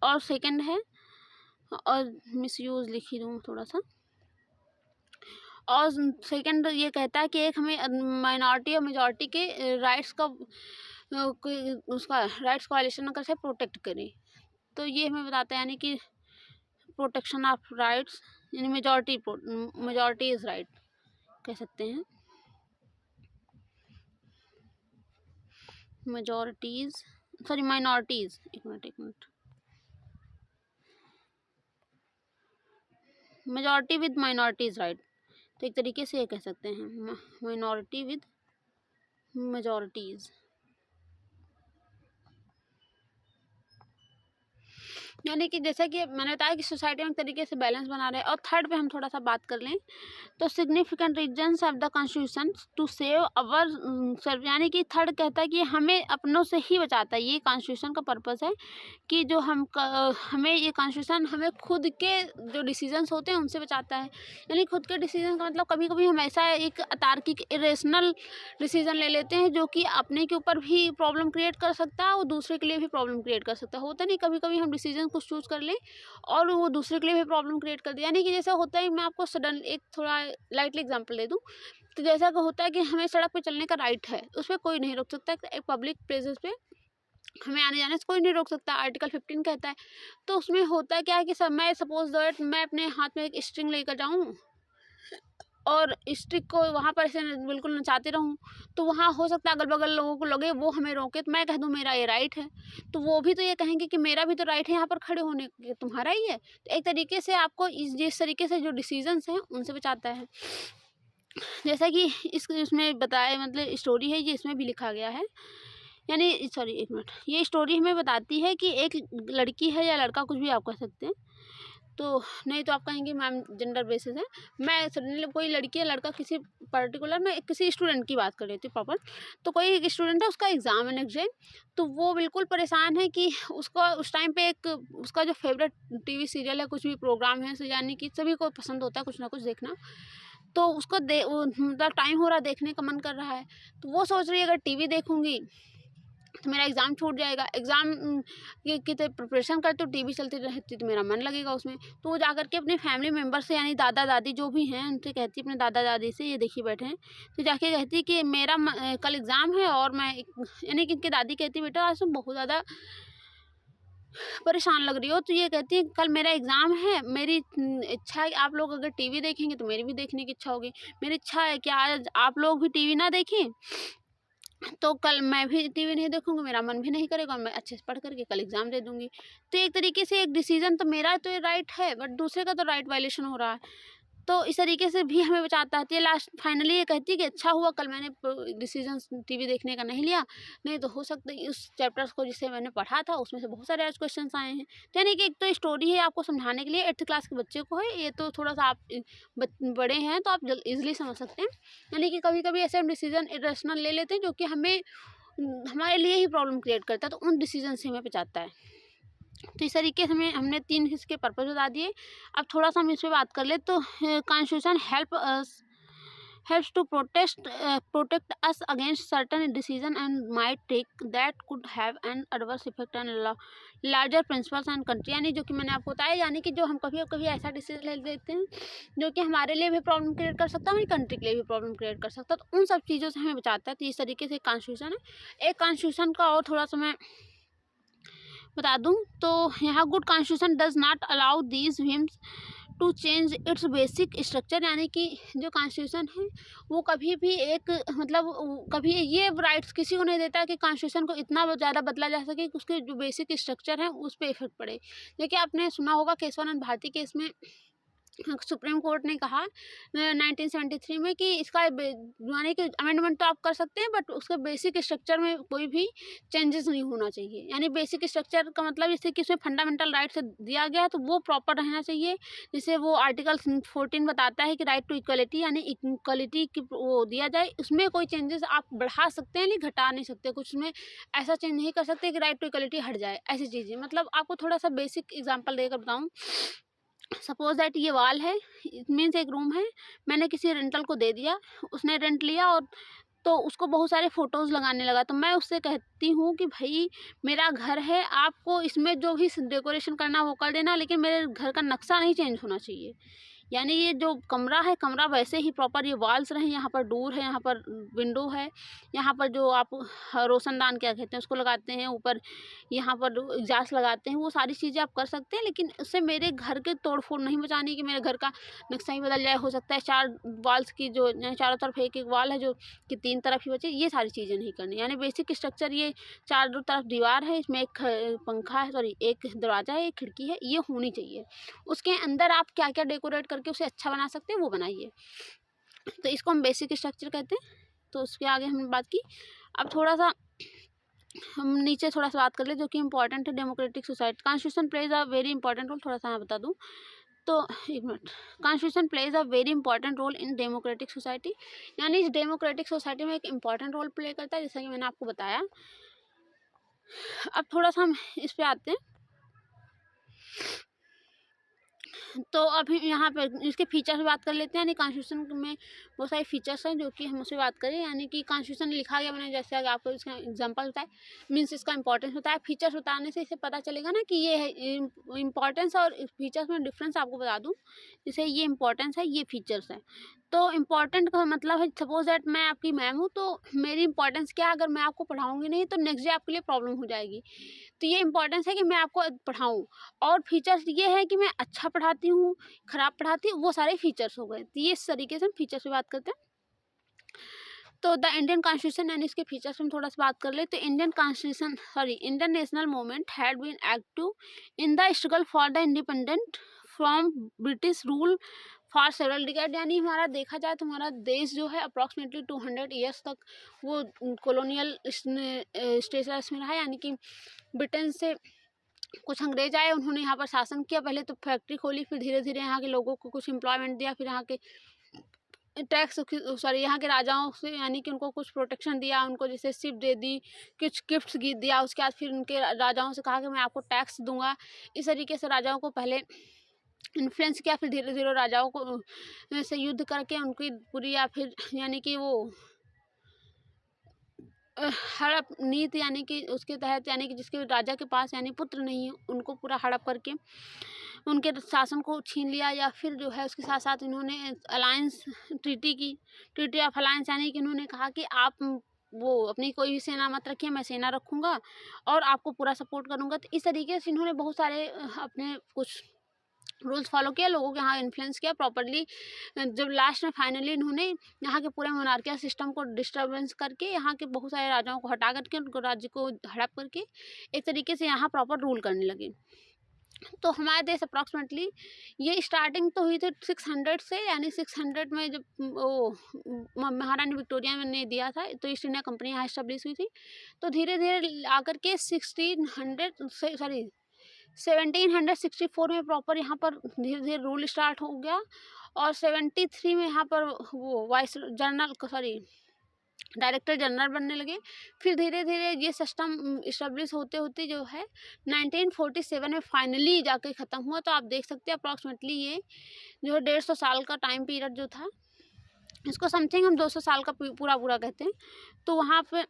और सेकंड है, और मिसयूज़ लिख ही दूँ थोड़ा सा, और सेकंड ये कहता है कि एक हमें माइनॉरिटी और मेजॉरिटी के राइट्स का उसका राइट्स का वायलेशन ना कर सके, प्रोटेक्ट करें। तो ये हमें बताता है यानी कि प्रोटेक्शन ऑफ राइट्स, यानी मेजॉरिटी इज़ राइट कह सकते हैं। माइनॉरिटीज़ एक minute, majority with minorities right, तो एक तरीके से ये कह सकते हैं माइनॉरिटी विद मेजॉरिटीज़, यानी कि जैसा कि मैंने बताया कि सोसाइटी में एक तरीके से बैलेंस बना रहे हैं। और थर्ड पे हम थोड़ा सा बात कर लें तो significant reasons of the constitution to save our self, यानी कि थर्ड कहता है कि हमें अपनों से ही बचाता है। ये कॉन्स्टिट्यूशन का पर्पस है कि जो हमें ये कॉन्स्टिट्यूशन हमें खुद के जो डिसीजंस होते हैं उनसे बचाता है। यानी खुद के डिसीजन का मतलब कभी कभी हम ऐसा एक अतार्किक इरेशनल डिसीजन ले लेते हैं जो कि अपने के ऊपर भी प्रॉब्लम क्रिएट कर सकता है और दूसरे के लिए भी प्रॉब्लम क्रिएट कर सकता है। होता नहीं, कभी कभी हम डिसीजन कुछ चूज़ कर लें और वो दूसरे के लिए भी प्रॉब्लम क्रिएट कर दे। यानी कि जैसा होता है, मैं आपको सडन एक थोड़ा लाइटली एग्जांपल दे दूं, तो जैसा कि होता है कि हमें सड़क पे चलने का राइट है, उस पर कोई नहीं रोक सकता। एक पब्लिक प्लेसेस पे हमें आने जाने से कोई नहीं रोक सकता, आर्टिकल 15 कहता है। तो उसमें होता है क्या है कि सब मैं सपोज दैट मैं अपने हाथ में एक स्ट्रिंग लेकर जाऊँ और स्टिक को वहाँ पर ऐसे बिल्कुल नचाते रहूँ, तो वहाँ हो सकता है अगल बगल लोगों को लगे वो हमें रोके, तो मैं कह दूँ मेरा ये राइट है, तो वो भी तो ये कहेंगे कि मेरा भी तो राइट है यहाँ पर खड़े होने के, तुम्हारा ही है। तो एक तरीके से आपको जिस तरीके से जो डिसीजंस हैं उनसे बचाता है। जैसा कि इसमें बताया, मतलब स्टोरी है ये, इसमें भी लिखा गया है। यानी सॉरी एक मिनट, ये स्टोरी हमें बताती है कि एक लड़की है या लड़का, कुछ भी आप कह सकते हैं, तो नहीं तो आप कहेंगे मैम जेंडर बेसिस है। मैं सडनली कोई लड़की या लड़का, किसी पर्टिकुलर, मैं किसी स्टूडेंट की बात कर रही थी प्रॉपर। तो कोई एक स्टूडेंट है, उसका एग्ज़ाम है नेक्स्ट डे, तो वो बिल्कुल परेशान है कि उसको उस टाइम पे एक उसका जो फेवरेट टीवी सीरियल है, कुछ भी प्रोग्राम है, यानी कि सभी को पसंद होता है कुछ ना कुछ देखना, तो उसको मतलब टाइम हो रहा है, देखने का मन कर रहा है, तो वो सोच रही है अगर टीवी देखूँगी तो मेरा एग्ज़ाम छूट जाएगा। एग्ज़ाम की तो प्रिपरेशन करती हूँ, टीवी चलती रहती तो मेरा मन लगेगा उसमें। तो वो जा कर के अपने फैमिली मेंबर से यानी दादा-दादी जो भी हैं उनसे कहती है, अपने दादा-दादी से, ये देखिए बैठे हैं, तो जाके कहती है कि मेरा कल एग्ज़ाम है और मैं यानी कि इनकी दादी कहती है बेटा आज तुम बहुत ज़्यादा परेशान लग रही हो। तो ये कहती है कल मेरा एग्ज़ाम है, मेरी इच्छा है आप लोग अगर टीवी देखेंगे तो मेरी भी देखने की इच्छा होगी। मेरी इच्छा है कि आज आप लोग भी टीवी ना देखें, तो कल मैं भी टीवी नहीं देखूँगी, मेरा मन भी नहीं करेगा और मैं अच्छे से पढ़ कर के कल एग्ज़ाम दे दूँगी। तो एक तरीके से एक डिसीज़न तो मेरा तो ये राइट है, बट दूसरे का तो राइट वायलेशन हो रहा है। तो इस तरीके से भी हमें बचाती है। लास्ट फाइनली ये कहती है कि अच्छा हुआ कल मैंने डिसीजंस टीवी देखने का नहीं लिया, नहीं तो हो सकता है उस चैप्टर्स को जिसे मैंने पढ़ा था उसमें से बहुत सारे आज क्वेश्चंस आए हैं। तो यानी कि एक तो स्टोरी है आपको समझाने के लिए, 8th क्लास के बच्चे को है, ये तो थोड़ा सा आप बड़े हैं तो आप ईजिली समझ सकते हैं। यानी कि कभी कभी ऐसे हम डिसीजन इरेशनल ले लेते हैं जो कि हमें हमारे लिए ही प्रॉब्लम क्रिएट करता है, तो उन डिसीजन से हमें बचाता है। तो इस तरीके से हमें हमने 3 इसके पर्पस बता दिए। अब थोड़ा-सा हम इस पे बात कर लें तो constitution helps to protect us against certain decision and might take that could have an adverse effect on larger principles and country। यानी जो कि मैंने आपको बताया, यानी कि जो हम कभी-कभी ऐसा डिसीजन ले लेते हैं जो कि हमारे लिए भी प्रॉब्लम क्रिएट कर सकता है, हमारी कंट्री के लिए भी प्रॉब्लम क्रिएट कर सकता है, तो उन सब चीज़ों से हमें बचाता है। तो इस तरीके से कॉन्स्टिट्यूशन है। एक कॉन्स्टिट्यूशन का और थोड़ा-सा मैं बता दूं तो यहाँ good constitution does not allow these whims to change its basic structure. यानी कि जो कॉन्स्टिट्यूशन है वो कभी भी एक मतलब कभी ये राइट्स किसी को नहीं देता कि कॉन्स्टिट्यूशन को इतना ज़्यादा बदला जा सके कि उसके जो बेसिक स्ट्रक्चर है उस पर इफेक्ट पड़े। देखिए आपने सुना होगा केशवानंद भारती केस में सुप्रीम कोर्ट ने कहा 1973 में कि इसका यानी कि अमेंडमेंट तो आप कर सकते हैं बट उसके बेसिक स्ट्रक्चर में कोई भी चेंजेस नहीं होना चाहिए। यानी बेसिक स्ट्रक्चर का मतलब जैसे कि उसमें फंडामेंटल राइट से दिया गया है तो वो प्रॉपर रहना चाहिए। जैसे वो आर्टिकल 14 बताता है कि राइट टू इक्वलिटी यानी इक्वलिटी की वो दिया जाए, उसमें कोई चेंजेस आप बढ़ा सकते हैं लेकिन घटा नहीं सकते, कुछ उसमें ऐसा चेंज नहीं कर सकते कि राइट टू इक्वलिटी हट जाए, ऐसी चीज़ें। मतलब आपको थोड़ा सा बेसिक एग्जाम्पल देकर बताऊँ, सपोज दैट ये वॉल है, इट मीन्स एक रूम है, मैंने किसी रेंटल को दे दिया, उसने रेंट लिया और तो उसको बहुत सारे फ़ोटोज़ लगाने लगा। तो मैं उससे कहती हूँ कि भई मेरा घर है, आपको इसमें जो भी डेकोरेशन करना वो कर देना, लेकिन मेरे घर का नक्शा नहीं चेंज होना चाहिए। यानी ये जो कमरा है, कमरा वैसे ही प्रॉपर ये वॉल्स रहें, यहाँ पर डोर है, यहाँ पर विंडो है, यहाँ पर जो आप रोशनदान क्या कहते हैं उसको लगाते हैं, ऊपर यहाँ पर एग्जॉस्ट लगाते हैं, वो सारी चीज़ें आप कर सकते हैं, लेकिन उससे मेरे घर के तोड़-फोड़ नहीं मचानी कि मेरे घर का नक्शा ही बदल जाए। हो सकता है 4 वॉल्स की जो चारों तरफ एक-एक वॉल है जो कि 3 तरफ ही बचे, ये सारी चीज़ें नहीं करनी। यानी बेसिक स्ट्रक्चर ये चारों तरफ दीवार है, इसमें एक पंखा है, सॉरी एक दरवाज़ा है, एक खिड़की है, ये होनी चाहिए। उसके अंदर आप क्या-क्या डेकोरेट करके उसे अच्छा बना सकते हैं वो बनाइए। तो इसको हम बेसिक स्ट्रक्चर कहते हैं। तो उसके आगे हमने बात की। अब थोड़ा-सा हम नीचे थोड़ा-सा बात कर लें जो कि इम्पोर्टेंट है democratic society. Constitution plays a very important role, थोड़ा-सा मैं बता दूँ। तो 1 minute, constitution plays a very important role in democratic society. यानी इस डेमोक्रेटिक सोसाइटी में एक इम्पॉर्टेंट रोल प्ले करता है, जैसा कि मैंने आपको बताया। अब थोड़ा-सा हम इस पे आते हैं। तो अभी यहाँ पे इसके फीचर्स पे बात कर लेते हैं। यानी कॉन्स्टिट्यूशन में बहुत सारे फीचर्स हैं जो कि हम उससे बात करें। यानी कि कॉन्स्टिट्यूशन लिखा गया, मैंने जैसे आगे आपको इसका एग्जांपल बताया, मीन्स इसका इंपॉर्टेंस बताया। फीचर्स बताने से इसे पता चलेगा ना कि ये है इंपॉर्टेंस और फीचर्स में डिफरेंस आपको बता दूँ। जैसे ये इंपॉर्टेंस है, ये फीचर्स है। तो इम्पॉर्टेंट का मतलब है, सपोज दैट मैं आपकी मैम हूँ तो मेरी इंपॉर्टेंस क्या है, अगर मैं आपको पढ़ाऊँगी नहीं तो नेक्स्ट डे आपके लिए प्रॉब्लम हो जाएगी। तो ये इम्पोर्टेंस है कि मैं आपको पढ़ाऊँ। और फीचर्स ये है कि मैं अच्छा पढ़ाती हूँ, खराब पढ़ाती हूँ, वो सारे फीचर्स हो गए। तो ये इस तरीके से हम फीचर्स पे बात करते हैं। तो द इंडियन कॉन्स्टिट्यूशन यानी इसके फीचर्स में थोड़ा सा बात कर ले तो Indian national movement had been active in the struggle for the independent from British rule for several decade. यानी हमारा देखा जाए तो हमारा देश जो है अप्रॉक्सीमेटली 200 ईयर्स तक वो कॉलोनियल स्टेटस में रहा। यानी कि ब्रिटेन से कुछ अंग्रेज आए, उन्होंने यहाँ पर शासन किया। पहले तो फैक्ट्री खोली, फिर धीरे धीरे यहाँ के लोगों को कुछ एम्प्लॉयमेंट दिया, फिर यहाँ के टैक्स सॉरी यहाँ के राजाओं से यानी कि उनको कुछ प्रोटेक्शन दिया, उनको जैसे शिप दे दी, कुछ गिफ्ट्स दिया। उसके बाद फिर उनके राजाओं से कहा कि मैं आपको टैक्स दूंगा। इस तरीके से राजाओं को पहले इन्फ्लुएंस किया, फिर धीरे धीरे राजाओं को से युद्ध करके उनकी पूरी या फिर यानी कि वो हड़प नीति यानी कि उसके तहत, यानी कि जिसके राजा के पास यानी पुत्र नहीं है, उनको पूरा हड़प करके उनके शासन को छीन लिया। या फिर जो है उसके साथ साथ इन्होंने अलायंस ट्रीटी की, ट्रीटी ऑफ अलायंस, यानी कि इन्होंने कहा कि आप वो अपनी कोई भी सेना मत रखिए, मैं सेना रखूँगा और आपको पूरा सपोर्ट करूँगा। तो इस तरीके से इन्होंने बहुत सारे अपने कुछ रूल्स फॉलो किया, लोगों के यहाँ इन्फ्लुएंस किया प्रॉपर्ली। जब लास्ट में फाइनली इन्होंने यहाँ के पूरे मोनार्किया सिस्टम को डिस्टर्बेंस करके, यहाँ के बहुत सारे राजाओं को हटा करके, उनको राज्य को हड़प करके एक तरीके से यहाँ प्रॉपर रूल करने लगे। तो हमारे देश अप्रॉक्सीमेटली ये स्टार्टिंग तो हुई थी 600 से, यानी 600 में जब वो महारानी विक्टोरिया ने दिया था, तो ईस्ट इंडिया कंपनी यहाँ इस्टेब्लिश हुई थी। तो धीरे धीरे आकर के 1764 में प्रॉपर यहाँ पर धीरे धीरे रूल स्टार्ट हो गया। और 73 में यहाँ पर वो वाइस जनरल डायरेक्टर जनरल बनने लगे। फिर धीरे धीरे ये सिस्टम इस्टेब्लिश होते होते जो है 1947 में फाइनली जाके ख़त्म हुआ। तो आप देख सकते हैं अप्रॉक्सीमेटली ये जो 150 साल का टाइम पीरियड जो था, इसको समथिंग हम 200 साल का पूरा कहते हैं। तो वहाँ पे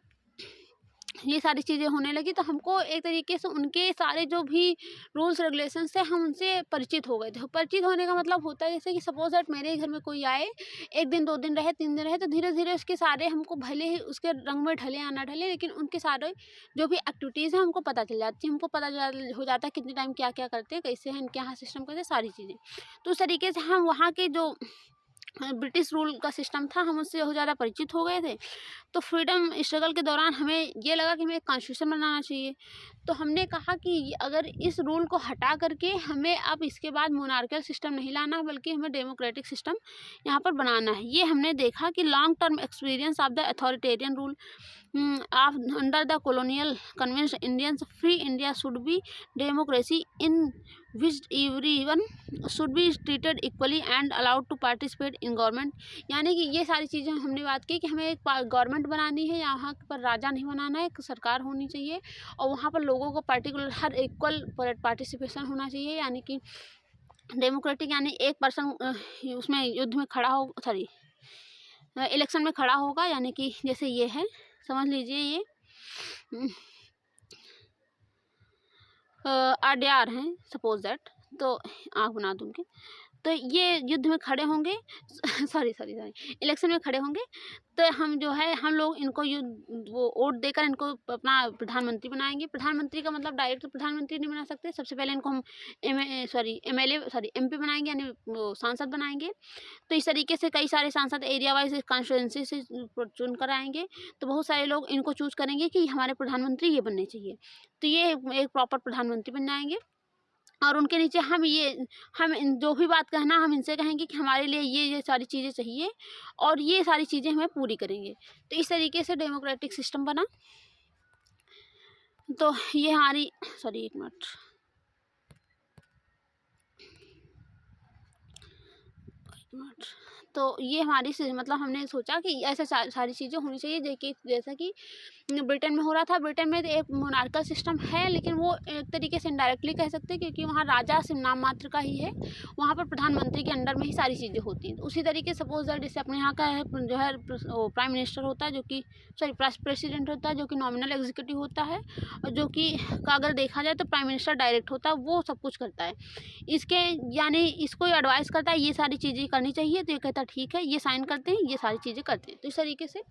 ये सारी चीज़ें होने लगी, तो हमको एक तरीके से उनके सारे जो भी रूल्स रेगुलेशंस थे, हम उनसे परिचित हो गए थे। परिचित होने का मतलब होता है जैसे कि सपोज दैट मेरे घर में कोई आए, 1 दिन 2 दिन रहे, 3 दिन रहे, तो धीरे धीरे उसके सारे हमको भले ही उसके रंग में ढले या ना ढले, लेकिन उनके सारे जो भी एक्टिविटीज़ हैं हमको पता चल जाती है। हमको पता हो जाता है कितने टाइम क्या क्या करते हैं, कैसे हैं, इनके यहाँ सिस्टम कैसे, सारी चीज़ें। तो उस तरीके से हम वहाँ के जो ब्रिटिश रूल का सिस्टम था, हम उससे बहुत ज़्यादा परिचित हो गए थे। तो फ्रीडम स्ट्रगल के दौरान हमें ये लगा कि हमें एक कॉन्स्टिट्यूशन बनाना चाहिए। तो हमने कहा कि अगर इस रूल को हटा करके हमें अब इसके बाद मोनार्कियल सिस्टम नहीं लाना, बल्कि हमें डेमोक्रेटिक सिस्टम यहाँ पर बनाना है। ये हमने देखा कि long term experience of the authoritarian rule under the colonial convinced Indians free India should be democracy in which everyone should be treated equally and allowed to participate in government। यानी कि ये सारी चीज़ें हमने बात की कि हमें एक गवर्नमेंट बनानी है, यहाँ पर राजा नहीं बनाना है, एक सरकार होनी चाहिए और वहाँ पर लोगों को पर्टिकुलर हर इक्वल पार्टिसिपेशन होना चाहिए। यानी कि डेमोक्रेटिक, यानी एक पर्सन उसमें युद्ध में खड़ा हो, सॉरी इलेक्शन में खड़ा होगा, यानी कि जैसे ये है, समझ लीजिए ये आरडीआर हैं सपोज दैट, तो आँख बना दूँगी, तो ये युद्ध में खड़े होंगे, सॉरी इलेक्शन में खड़े होंगे। तो हम जो है हम लोग इनको वो वोट देकर इनको अपना प्रधानमंत्री बनाएंगे। प्रधानमंत्री का मतलब डायरेक्ट प्रधानमंत्री नहीं बना सकते, सबसे पहले इनको हम एमपी बनाएंगे, यानी वो सांसद बनाएंगे। तो इस तरीके से कई सारे सांसद एरिया वाइज कॉन्स्टिट्यूंसी से चुन कर आएंगे। तो बहुत सारे लोग इनको चूज करेंगे कि हमारे प्रधानमंत्री ये बनने चाहिए, तो ये एक प्रॉपर प्रधानमंत्री बन जाएंगे। और उनके नीचे हम जो भी बात कहना, हम इनसे कहेंगे कि हमारे लिए ये सारी चीज़ें चाहिए और ये सारी चीज़ें हमें पूरी करेंगे। तो इस तरीके से डेमोक्रेटिक सिस्टम बना। तो ये हमारी एक मिनट, तो ये हमारी मतलब हमने सोचा कि ऐसे सारी चीज़ें होनी चाहिए, जैसा कि ब्रिटेन में हो रहा था। ब्रिटेन में एक मोनार्कल सिस्टम है, लेकिन वो एक तरीके से इनडायरेक्टली कह सकते हैं, क्योंकि वहाँ राजा सिर्फ नाम मात्र का ही है, वहाँ पर प्रधानमंत्री के अंडर में ही सारी चीज़ें होती हैं। तो उसी तरीके सपोज दैट जैसे अपने यहाँ का है जो है प्राइम मिनिस्टर होता है, जो कि प्रेसिडेंट होता है, जो कि नॉमिनल एग्जीक्यूटिव होता है, और जो कि अगर देखा जाए तो प्राइम मिनिस्टर डायरेक्ट होता है, वो सब कुछ करता है। इसके यानी इसको एडवाइस करता है ये सारी चीज़ें करनी चाहिए, तो ये कहता है ठीक है, ये साइन करते हैं, ये सारी चीज़ें करते हैं। तो इस तरीके से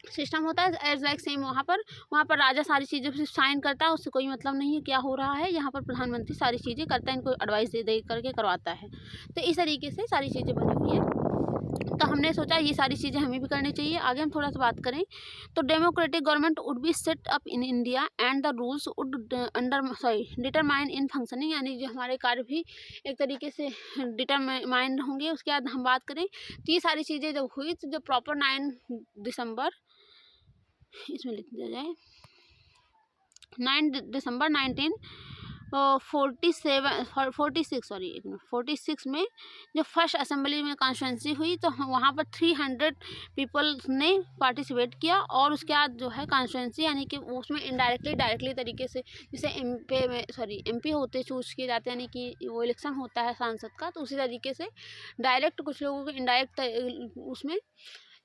सिस्टम होता है एज लाइक सेम। वहाँ पर राजा सारी चीज़ें सिर्फ साइन करता है, उससे कोई मतलब नहीं है क्या हो रहा है। यहाँ पर प्रधानमंत्री सारी चीज़ें करता है, इनको एडवाइस दे करके करवाता है। तो इस तरीके से सारी चीज़ें बनी हुई है। तो हमने सोचा ये सारी चीज़ें हमें भी करनी चाहिए। आगे हम थोड़ा सा बात करें तो democratic government would be set up in India and the rules would determine in functioning, यानी जो हमारे कार्य भी एक तरीके से डिटरमाइंड होंगे। उसके बाद हम बात करें तो ये सारी चीज़ें जब हुई, तो जो प्रॉपर 9 दिसंबर, इसमें लिख दिया जाए 9 दिसंबर 1946 में जो फर्स्ट असेंबली में कॉन्स्टिट्यूंसी हुई, तो वहाँ पर 300 पीपल ने पार्टिसिपेट किया। और उसके बाद जो है कॉन्स्टिट्यूंसी, यानी कि उसमें डायरेक्टली तरीके से जैसे एमपी होते चूज किए जाते हैं, यानी कि वो इलेक्शन होता है सांसद का, तो उसी तरीके से डायरेक्ट कुछ लोगों को इनडायरेक्ट उसमें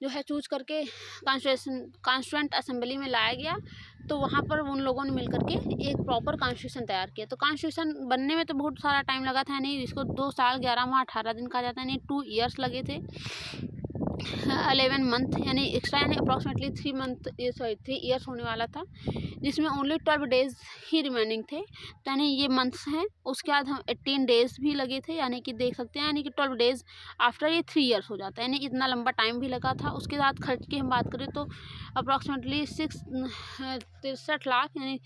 जो है चूज करके कॉन्स्टिट्यूएंट असेंबली में लाया गया। तो वहाँ पर उन लोगों ने मिल करके एक प्रॉपर कॉन्स्टिट्यूशन तैयार किया। तो कॉन्स्टिट्यूशन बनने में तो बहुत सारा टाइम लगा था, यानी इसको 2 साल 11 माह 18 दिन कहा जाता है, यानी 2 ईयर्स लगे थे। 11 मंथ यानी एक्स्ट्रा, यानी अप्रॉक्सीमेटली 3 ईयर्स होने वाला था, जिसमें ओनली 12 डेज ही रिमेनिंग थे। तो यानी ये मंथ्स हैं। उसके बाद हम 18 डेज भी लगे थे, यानी कि देख सकते हैं, यानी कि 12 डेज आफ्टर ये 3 ईयर्स हो जाता है, यानी इतना लंबा टाइम भी लगा था। उसके साथ खर्च की हम बात करें तो अप्रॉक्सीमेटली 63 लाख यानी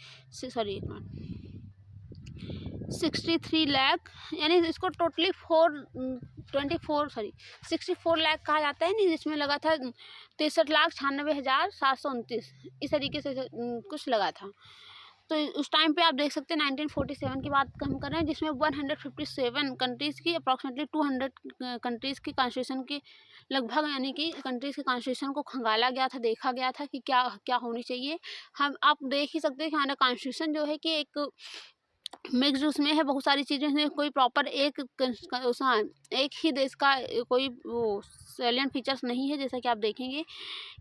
63 लाख, यानी इसको टोटली 64 लाख कहा जाता है नहीं, जिसमें लगा था 63,96,729 इस तरीके से कुछ लगा था। तो उस टाइम पे आप देख सकते हैं 1947 की बात हम कर रहे हैं, जिसमें 157 कंट्रीज़ की अप्रॉक्सीमेटली 200 कंट्रीज़ की कॉन्स्टिट्यूशन की लगभग, यानी कि कंट्रीज़ के कॉन्स्टिट्यूशन को खंगाला गया था, देखा गया था कि क्या क्या होनी चाहिए। हम आप देख ही सकते हैं कि हमारा कॉन्स्टिट्यूशन जो है कि एक मिक्स उसमें है, बहुत सारी चीज़ें हैं, कोई प्रॉपर एक ही देश का कोई वो सैलिएंट फीचर्स नहीं है। जैसा कि आप देखेंगे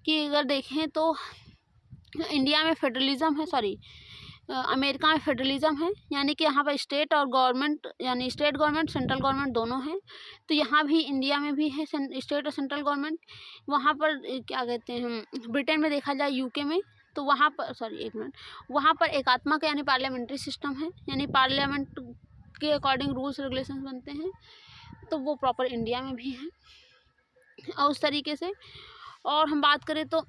कि अगर देखें तो इंडिया में फेडरलिज्म है, अमेरिका में फेडरलिज्म है, यानी कि यहाँ पर स्टेट और गवर्नमेंट, यानी स्टेट गवर्नमेंट सेंट्रल गवर्नमेंट दोनों हैं। तो यहाँ भी इंडिया में भी है स्टेट और सेंट्रल गवर्नमेंट। वहाँ पर क्या कहते हैं, ब्रिटेन में देखा जाए, यूके में, तो वहाँ पर वहाँ पर एकात्मक यानी पार्लियामेंट्री सिस्टम है, यानी पार्लियामेंट के अकॉर्डिंग रूल्स रेगुलेशंस बनते हैं। तो वो प्रॉपर इंडिया में भी है और उस तरीके से। और हम बात करें तो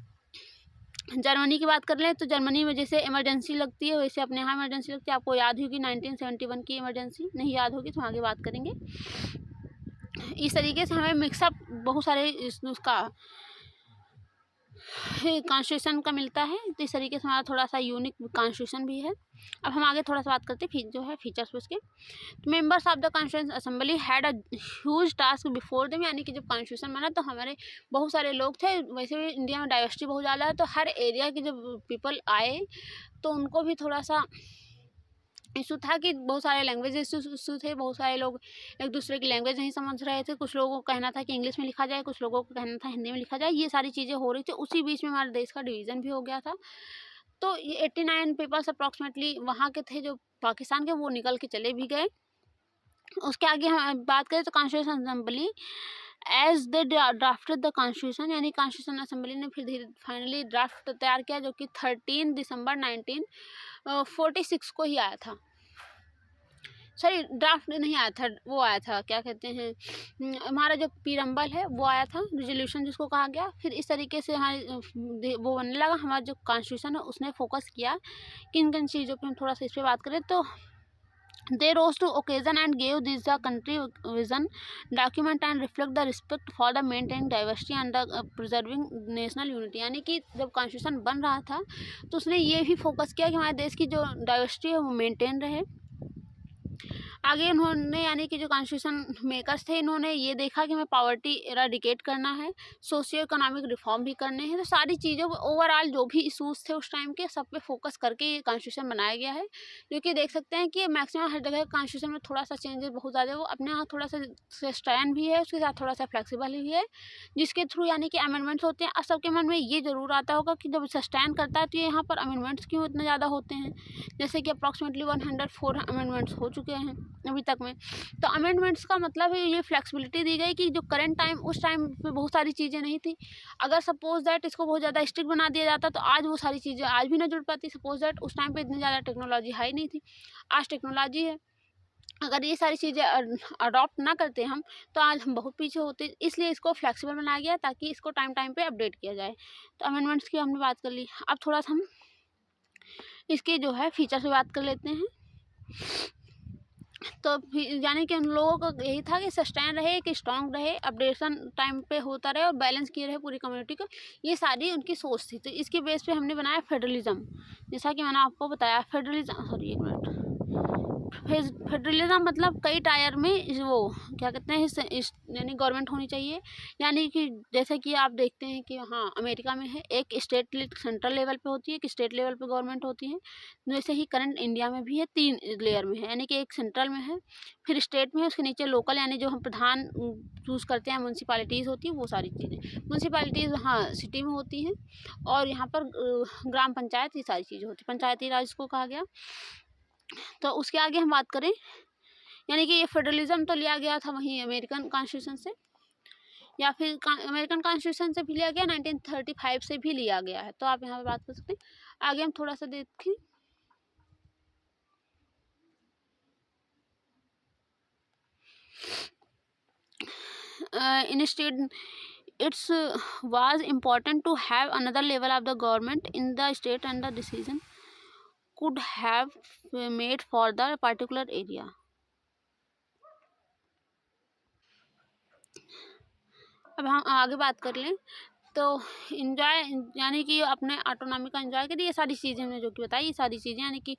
जर्मनी की बात कर लें तो जर्मनी में जैसे इमरजेंसी लगती है, वैसे अपने यहाँ इमरजेंसी लगती है। आपको याद होगी 1971 की इमरजेंसी, नहीं याद होगी तो आगे बात करेंगे। इस तरीके से हमें मिक्सअप बहुत सारे उसका कॉन्स्टिट्यूशन का मिलता है। तो इस तरीके से हमारा थोड़ा सा यूनिक कॉन्स्टिट्यूशन भी है। अब हम आगे थोड़ा सा बात करते हैं जो है फीचर्स उसके। तो members of the constitution assembly had a huge task before them, यानी कि जब कॉन्स्टिट्यूशन बना तो हमारे बहुत सारे लोग थे। वैसे भी इंडिया में डाइवर्सिटी बहुत ज़्यादा है, तो हर एरिया के जब पीपल आए तो उनको भी थोड़ा सा इशू था कि बहुत सारे लैंग्वेज इशू थे। बहुत सारे लोग एक दूसरे की लैंग्वेज नहीं समझ रहे थे। कुछ लोगों को कहना था कि इंग्लिश में लिखा जाए, कुछ लोगों को कहना था हिंदी में लिखा जाए। ये सारी चीज़ें हो रही थी। उसी बीच में हमारे देश का डिवीज़न भी हो गया था। तो ये 89 पीपल्स अप्रॉक्सीमेटली वहाँ के थे जो पाकिस्तान के, वो निकल के चले भी गए। उसके आगे हम बात करें तो constitution assembly as they drafted the constitution, यानी कॉन्स्टिट्यूशन असेंबली ने फिर धीरे फाइनली ड्राफ्ट तैयार किया, जो कि 13 दिसंबर 1946 को ही आया था। सॉरी, ड्राफ्ट नहीं आया था, वो आया था क्या कहते हैं, हमारा जो पीरम्बल है वो आया था, रिजोल्यूशन जिसको कहा गया। फिर इस तरीके से हमारे वो बनने लगा। हमारा जो कॉन्स्टिट्यूशन है उसने फोकस किया किन किन चीज़ों पे, हम थोड़ा सा इस पर बात करें तो they rose to occasion and gave this the country vision document and reflect the respect for the maintaining diversity and the preserving national unity, यानी कि जब कॉन्स्टिट्यूशन बन रहा था तो उसने ये भी फोकस किया कि हमारे देश की जो डाइवर्सिटी है वो मेंटेन रहे। आगे इन्होंने, यानी कि जो कॉन्स्टिट्यूशन मेकर्स थे, इन्होंने ये देखा कि हमें पॉवर्टी एराडिकेट करना है, सोशियो इकोनॉमिक रिफॉर्म भी करने हैं। तो सारी चीज़ों ओवरऑल जो भी इशूज़ थे उस टाइम के, सब पे फोकस करके ये कॉन्स्टिट्यूशन बनाया गया है। जो कि देख सकते हैं कि मैक्सिमम हर जगह कॉन्स्टिट्यूशन में थोड़ा सा चेंजेस बहुत ज़्यादा, वो अपने यहाँ थोड़ा सा स्टैंड भी है, उसके साथ थोड़ा सा फ्लेक्सिबल भी है, जिसके थ्रू यानी कि अमेंडमेंट्स होते हैं। अब सबके मन में ये ज़रूर आता होगा कि जब सस्टैंड करता है तो ये यहाँ पर अमेंडमेंट्स क्यों इतने ज़्यादा होते हैं। जैसे कि अप्रॉक्सीमेटली 104 अमेंडमेंट्स हो चुके हैं अभी तक में। तो अमेंडमेंट्स का मतलब है ये फ्लेक्सिबिलिटी दी गई कि जो करंट टाइम, उस टाइम पे बहुत सारी चीज़ें नहीं थी। अगर सपोज दैट इसको बहुत ज़्यादा स्ट्रिक्ट बना दिया जाता तो आज वो सारी चीज़ें आज भी ना जुड़ पाती। सपोज दैट उस टाइम पे इतनी ज़्यादा टेक्नोलॉजी हाई नहीं थी, आज टेक्नोलॉजी है। अगर ये सारी चीज़ें अडॉप्ट ना करते हम तो आज हम बहुत पीछे होते। इसलिए इसको फ्लेक्सिबल बनाया गया ताकि इसको टाइम टाइम पे अपडेट किया जाए। तो अमेंडमेंट्स की हमने बात कर ली। अब थोड़ा सा हम इसके जो है फीचर से बात कर लेते हैं। तो यानी कि उन लोगों को यही था कि सस्टेन रहे, कि स्ट्रॉन्ग रहे, अपडेशन टाइम पे होता रहे और बैलेंस किए रहे पूरी कम्युनिटी को। ये सारी उनकी सोच थी। तो इसके बेस पे हमने बनाया फेडरलिज्म। जैसा कि मैंने आपको बताया, फेडरलिज्म फेडरलिज्म मतलब कई टायर में वो क्या कहते हैं यानी गवर्नमेंट होनी चाहिए, यानी कि जैसे कि आप देखते हैं कि हाँ अमेरिका में है, एक स्टेट सेंट्रल लेवल पे होती है, एक स्टेट लेवल पे गवर्नमेंट होती है। वैसे ही करंट इंडिया में भी है, 3 लेयर में है, यानी कि एक सेंट्रल में है, फिर स्टेट में है, उसके नीचे लोकल यानी जो हम प्रधान चूज़ करते हैं, म्यूनसिपालिटीज़ होती हैं वो सारी चीज़ें। म्यूनसिपालिटीज़ हाँ सिटी में होती हैं, और यहाँ पर ग्राम पंचायत ये सारी चीज़ें होती हैं, पंचायती राज इसको कहा गया। तो उसके आगे हम बात करें, यानी कि ये फेडरलिज्म तो लिया गया था वहीं अमेरिकन कॉन्स्टिट्यूशन से, या फिर अमेरिकन कॉन्स्टिट्यूशन से भी लिया गया, 1935 से भी लिया गया है। तो आप यहाँ पर बात कर सकते हैं। आगे हम थोड़ा सा देखें, instead it's was important to have another level of the government in the state, and the decision could have made for the particular area. अब हम आगे बात कर लें, तो इंजॉय यानी कि अपने ऑटोनॉमी का इंजॉय करिए। ये सारी चीज़ें हमने जो कि बताई, ये सारी चीज़ें यानी कि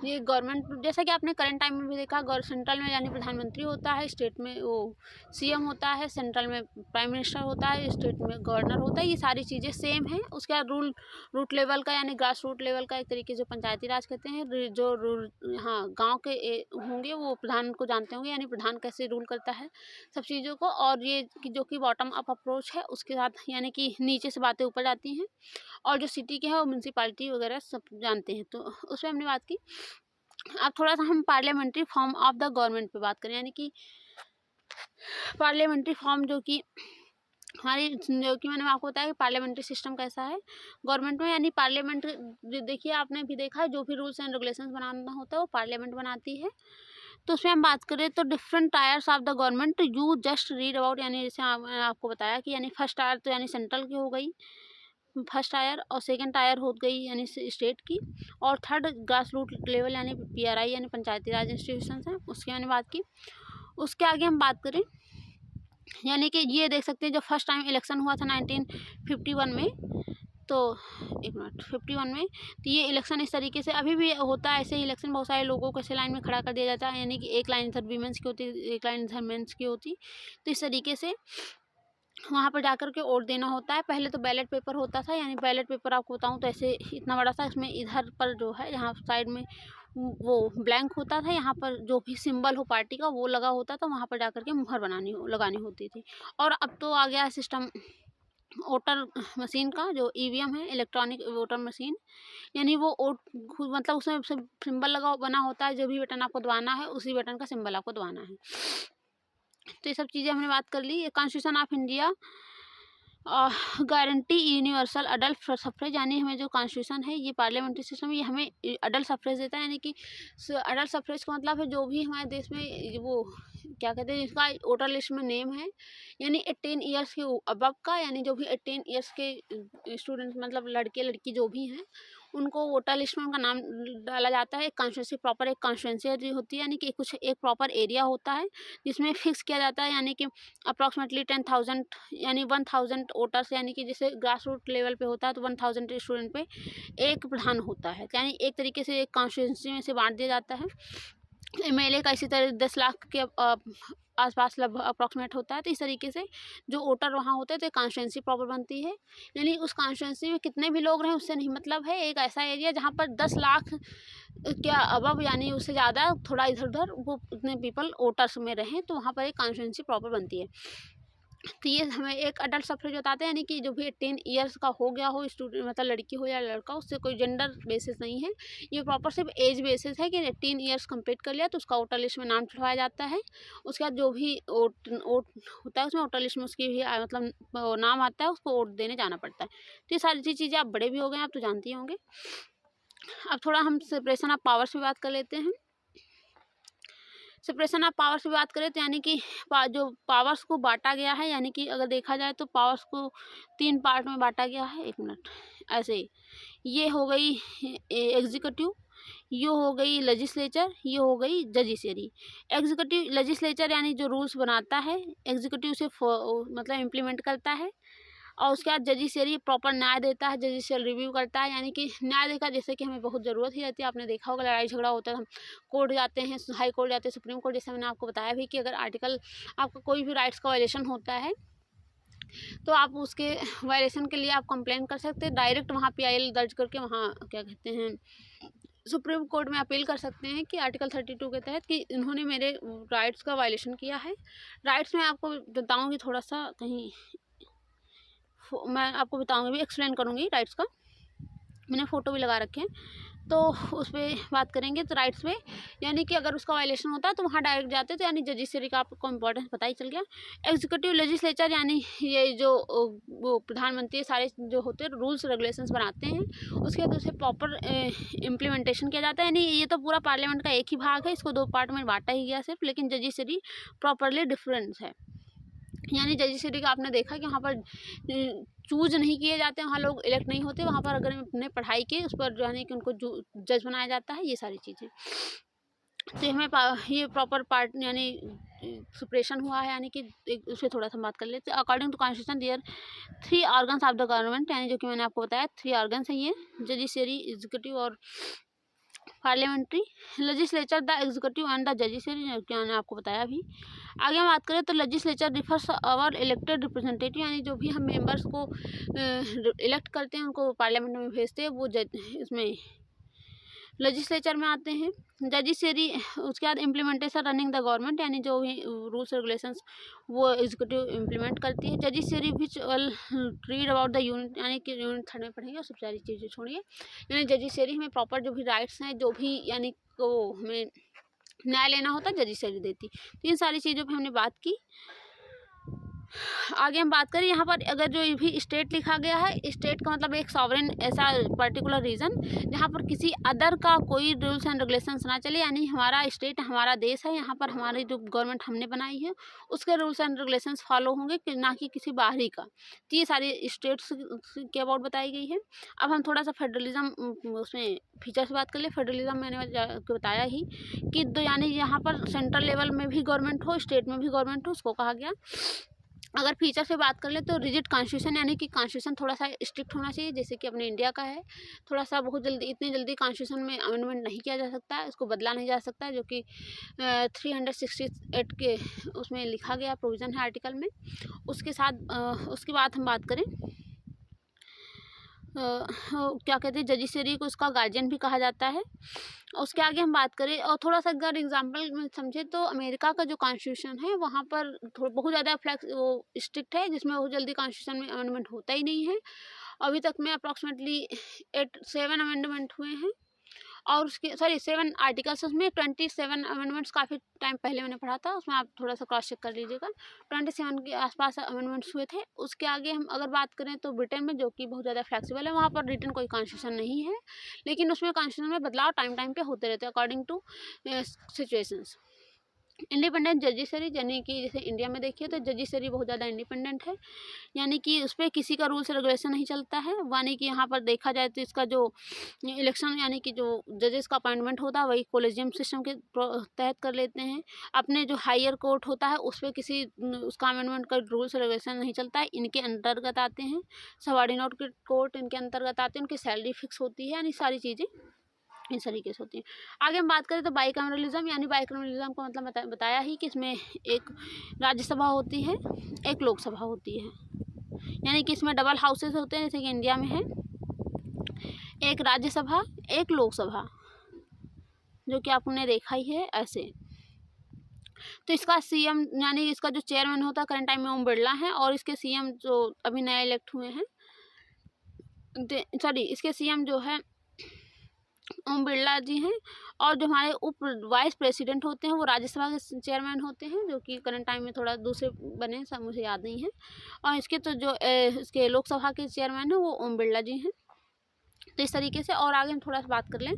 ये गवर्नमेंट, जैसा कि आपने करंट टाइम में भी देखा, सेंट्रल में यानी प्रधानमंत्री होता है, स्टेट में वो सीएम होता है, सेंट्रल में प्राइम मिनिस्टर होता है, स्टेट में गवर्नर होता है। ये सारी चीज़ें सेम हैं। उसके बाद रूट लेवल का यानी ग्रास रूट लेवल का एक तरीके जो पंचायती राज कहते हैं, जो हाँ गाँव के होंगे वो प्रधान को जानते होंगे, यानी प्रधान कैसे रूल करता है सब चीज़ों को। और ये जो कि बॉटम अप अप्रोच है उसके साथ, यानी कि नीचे से बातें ऊपर जाती हैं, और जो सिटी के हैं वो म्यूनसिपालिटी वगैरह सब जानते हैं। तो उसमें हमने बात की। अब थोड़ा सा हम parliamentary form of the government पे बात करें, यानी कि पार्लियामेंट्री फॉर्म जो कि हमारी, जो कि मैंने आपको बताया कि पार्लियामेंट्री सिस्टम कैसा है गवर्नमेंट में, यानी पार्लियामेंट देखिए आपने भी देखा है, जो भी रूल्स एंड रेगुलेशंस बनाना होता है वो पार्लियामेंट बनाती है। तो उसमें हम बात करें तो different tyres of the government you just read about, यानी जैसे मैंने आपको बताया कि यानी फर्स्ट टायर तो यानी सेंट्रल की हो गई फर्स्ट टायर, और सेकंड टायर हो गई यानी स्टेट की, और थर्ड ग्रास रूट लेवल यानी पीआरआई यानी पंचायती राज इंस्टीट्यूशन है, उसकी मैंने बात की। उसके आगे हम बात करें, यानी कि ये देख सकते हैं जो फर्स्ट टाइम इलेक्शन हुआ था 1951 में, तो 51 में, तो ये इलेक्शन इस तरीके से अभी भी होता है। ऐसे ही इलेक्शन बहुत सारे लोगों को ऐसे लाइन में खड़ा कर दिया जाता है, यानी कि एक लाइन इधर वीमेंस की होती, एक लाइन इधर मेंस की होती। तो इस तरीके से वहाँ पर जाकर के वोट देना होता है। पहले तो बैलेट पेपर होता था, यानी बैलेट पेपर आपको बताऊँ तो ऐसे इतना बड़ा था, इसमें इधर पर जो है यहाँ साइड में वो ब्लैंक होता था, यहाँ पर जो भी सिंबल हो पार्टी का वो लगा होता था, वहाँ पर जाकर के मुहर लगानी होती थी। और अब तो आ गया सिस्टम वोटर मशीन का, जो ईवीएम है, इलेक्ट्रॉनिक वोटर मशीन, यानी वो वोट मतलब उसमें सिंबल बना होता है, जो भी बटन आपको दबाना है उसी बटन का सिंबल आपको दबाना है। तो ये सब चीज़ें हमने बात कर ली। Constitution of India guarantee universal adult suffrage, यानी हमें जो कॉन्स्टिट्यूशन है ये पार्लियामेंट्री सिस्टम, ये हमें अडल्ट सफ्रेज देता है, यानी कि अडल्ट सफ्रेज का मतलब है जो भी हमारे देश में वो क्या कहते हैं जिसका वोटर लिस्ट में नेम है, यानी 18 ईयर्स के अबव का, यानी जो भी 18 ईयर्स के स्टूडेंट मतलब लड़के लड़की जो भी हैं उनको वोटर लिस्ट में उनका नाम डाला जाता है। एक कॉन्स्टिट्यूंसी प्रॉपर एक कॉन्स्टिट्यूंसी होती है, यानी कि कुछ एक प्रॉपर एरिया होता है जिसमें फिक्स किया जाता है, यानी कि अप्रॉक्सीमेटली 10,000 यानी 1,000 वोटर्स, यानी कि जैसे ग्रास रूट लेवल पे होता है तो 1,000 स्टूडेंट पे एक प्रधान होता है, यानी एक तरीके से एक कॉन्स्टिट्यूंसी में से बांट दिया जाता है। एमएलए का इसी तरह 10 लाख के आसपास लगभग अप्रॉक्सीमेट होता है। तो इस तरीके से जो वोटर वहाँ होते हैं तो कॉन्स्टिट्यूंसी प्रॉपर बनती है, यानी उस कॉन्स्टिट्यूंसी में कितने भी लोग रहें उससे नहीं मतलब है। एक ऐसा एरिया जहाँ पर 10 लाख क्या अबव यानी उससे ज़्यादा थोड़ा इधर उधर वो उतने पीपल वोटर्स में रहें तो वहाँ पर एक कॉन्स्टिट्यूंसी प्रॉपर बनती है। तो ये हमें एक अडल्ट सफ्रेज बताते हैं, यानी कि जो भी 18 ईयर्स का हो गया हो स्टूडेंट, मतलब लड़की हो या लड़का, उससे कोई जेंडर बेसिस नहीं है, ये प्रॉपर सिर्फ एज बेसिस है कि 18 ईयर्स कंप्लीट कर लिया तो उसका वोटर लिस्ट में नाम चढ़वाया जाता है। उसके बाद जो भी वोट होता है उसमें वोटर लिस्ट में उसकी भी मतलब नाम आता है, उसको वोट देने जाना पड़ता है। तो ये सारी चीज़ें आप बड़े भी हो गए आप तो जानते ही होंगे। अब थोड़ा हम सेपरेशन ऑफ पावर्स की बात कर लेते हैं। सेपरेशन ऑफ पावर्स की बात करें तो यानी कि जो पावर्स को बांटा गया है, यानी कि अगर देखा जाए तो पावर्स को 3 पार्ट में बांटा गया है। एक मिनट, ऐसे ही ये हो गई एग्जीक्यूटिव, ये हो गई लेजिस्लेचर, ये हो गई जडिशरी। एग्जीक्यूटिव लेजिस्लेचर यानी जो रूल्स बनाता है, एग्जीक्यूटिव से मतलब इम्प्लीमेंट करता है, और उसके बाद जजिशियरी प्रॉपर न्याय देता है, जजिशियल रिव्यू करता है, यानी कि न्याय देगा, जैसे कि हमें बहुत ज़रूरत ही रहती है। आपने देखा होगा लड़ाई झगड़ा होता है, हम कोर्ट जाते हैं, हाई कोर्ट जाते हैं, सुप्रीम कोर्ट, जैसे मैंने आपको बताया भी कि अगर आर्टिकल आपका कोई भी राइट्स का वायलेशन होता है तो आप उसके वायलेशन के लिए आप कंप्लेन कर सकते हैं, डायरेक्ट वहाँ PIL दर्ज करके वहाँ क्या कहते हैं सुप्रीम कोर्ट में अपील कर सकते हैं कि आर्टिकल 32 के तहत कि इन्होंने मेरे राइट्स का वायलेशन किया है। राइट्स में आपको बताऊंगी थोड़ा सा, कहीं मैं आपको बताऊंगी भी, एक्सप्लेन करूंगी राइट्स का, मैंने फ़ोटो भी लगा रखे हैं, तो उस पर बात करेंगे। तो राइट्स में यानी कि अगर उसका वायलेशन होता है तो वहाँ डायरेक्ट जाते हैं, तो यानी जजिशरी का आपको इम्पोर्टेंस पता ही चल गया। एग्जीक्यूटिव लेजिस्लेचर यानी ये जो वो प्रधानमंत्री सारे जो होते हैं रूल्स रेगुलेशंस बनाते हैं, उसके बाद उसे प्रॉपर इम्प्लीमेंटेशन किया जाता है। यानी ये तो पूरा पार्लियामेंट का एक ही भाग है, इसको 2 पार्ट में बांटा ही गया सिर्फ, लेकिन जजिशरी प्रॉपरली डिफरेंस है। यानी जजिशरी का आपने देखा कि वहाँ पर चूज नहीं किए जाते, वहाँ लोग इलेक्ट नहीं होते, वहाँ पर अगर अपने पढ़ाई के उस पर जो है कि उनको जज बनाया जाता है, ये सारी चीज़ें। तो हमें ये प्रॉपर पार्ट यानी सुप्रेशन हुआ है, यानी कि उसे थोड़ा सा बात कर लेते हैं। According to constitution there 3 organs of the government, यानी जो कि मैंने आपको बताया 3 ऑर्गन्स हैं ये, जजिशरी, एग्जीक्यूटिव और parliamentary. Legislature the executive and the judiciary, क्या मैंने आपको बताया भी। आगे हम बात करें तो legislature refers our elected representative, यानी जो भी हम मेंबर्स को इलेक्ट करते हैं उनको पार्लियामेंट में भेजते हैं, वो इसमें लेजिस्लेचर में आते हैं। जजिशरी, उसके बाद इम्प्लीमेंटेशन रनिंग द गवर्नमेंट, यानी जो भी रूल्स रेगुलेशंस वो एग्जीक्यूटिव इम्प्लीमेंट करती है। जजिशरी विच रीड अबाउट द यूनिट, यानी कि यूनिट 3 में पढ़ेंगे और सब सारी चीज़ें छोड़िए। यानी जजिशरी में प्रॉपर जो भी राइट्स हैं, जो भी यानी को हमें न्याय लेना होता है, जजिशरी देती। तो इन सारी चीज़ों पर हमने बात की। आगे हम बात करें यहाँ पर, अगर जो भी स्टेट लिखा गया है, स्टेट का मतलब एक सॉवरेन ऐसा पर्टिकुलर रीजन जहाँ पर किसी अदर का कोई रूल्स एंड रेगुलेशंस ना चले, यानी हमारा स्टेट हमारा देश है, यहाँ पर हमारी जो गवर्नमेंट हमने बनाई है उसके रूल्स एंड रेगुलेशंस फॉलो होंगे, ना कि किसी बाहरी का। तो ये सारी स्टेट्स के अबाउट बताई गई है। अब हम थोड़ा सा फेडरलिज्म उसमें फीचर से बात कर ले। फेडरलिज्म मैंने बताया ही कि यानी यहाँ पर सेंट्रल लेवल में भी गवर्नमेंट हो, स्टेट में भी गवर्नमेंट हो, उसको कहा गया। अगर फीचर से बात कर ले तो रिजिड कॉन्स्टिट्यूशन, यानी कि कॉन्स्टिट्यूशन थोड़ा सा स्ट्रिक्ट होना चाहिए, जैसे कि अपने इंडिया का है। थोड़ा सा बहुत जल्दी, इतनी जल्दी कॉन्स्टिट्यूशन में अमेंडमेंट नहीं किया जा सकता है, उसको बदला नहीं जा सकता है, जो कि 368 के उसमें लिखा गया प्रोविज़न है आर्टिकल में। उसके साथ उसके बाद हम बात करें क्या कहते हैं, जजिशरी को उसका गार्जियन भी कहा जाता है। उसके आगे हम बात करें और थोड़ा सा अगर एग्जांपल में समझे तो अमेरिका का जो कॉन्स्टिट्यूशन है वहाँ पर बहुत ज़्यादा फ्लेक्स वो स्ट्रिक्ट है, जिसमें बहुत जल्दी कॉन्स्टिट्यूशन में अमेंडमेंट होता ही नहीं है। अभी तक में अप्रॉक्सीमेटली 7 अमेंडमेंट हुए हैं, और उसके 7 आर्टिकल्स, उसमें 27 अमेंडमेंट्स काफ़ी टाइम पहले मैंने पढ़ा था, उसमें आप थोड़ा सा क्रॉस चेक कर लीजिएगा। 27 के आसपास अमेंडमेंट्स हुए थे। उसके आगे हम अगर बात करें तो ब्रिटेन में, जो कि बहुत ज़्यादा फ्लेक्सिबल है, वहाँ पर रिटन कोई कॉन्स्टिट्यूशन नहीं है, लेकिन उसमें कॉन्स्टिट्यूशन में बदलाव टाइम टाइम पे होते रहते हैं अकॉर्डिंग टू सिचुएशंस। इंडिपेंडेंट जजिशरी, यानी कि जैसे इंडिया में देखिए तो जजिशरी बहुत ज़्यादा इंडिपेंडेंट है, यानी कि उस पर किसी का रूल्स रेगुलेशन नहीं चलता है। यानी कि यहाँ पर देखा जाए तो इसका जो इलेक्शन, यानी कि जो जजेस का अपॉइंटमेंट होता है वही कोलेजियम सिस्टम के तहत कर लेते हैं। अपने जो हायर कोर्ट होता है उस पर किसी उसका अमेंडमेंट का रूल्स रेगुलेशन नहीं चलता है, इनके अंतर्गत आते हैं। सबऑर्डिनेट कोर्ट इनके अंतर्गत आते हैं, उनकी सैलरी फिक्स होती है, यानी सारी चीज़ें इस तरीके से होती है। आगे हम बात करें तो बाइकैमरलिज्म, यानी बाइकैमरलिज्म का मतलब बताया ही कि इसमें एक राज्यसभा होती है, एक लोकसभा होती है, यानी कि इसमें डबल हाउसेस होते हैं, जैसे कि इंडिया में है एक राज्यसभा एक लोकसभा, जो कि आपने देखा ही है ऐसे। तो इसका सीएम, यानी इसका जो चेयरमैन होता है करंट टाइम में ओम बिरला है, और इसके सीएम जो अभी नए इलेक्ट हुए हैं, सॉरी इसके सीएम जो है ओम बिरला जी हैं, और जो हमारे उप वाइस प्रेसिडेंट होते हैं वो राज्यसभा के चेयरमैन होते हैं, जो कि करंट टाइम में थोड़ा दूसरे बने हैं, सब मुझे याद नहीं है। और इसके तो जो इसके लोकसभा के चेयरमैन हैं वो ओम बिरला जी हैं। तो इस तरीके से, और आगे हम थोड़ा सा बात कर लें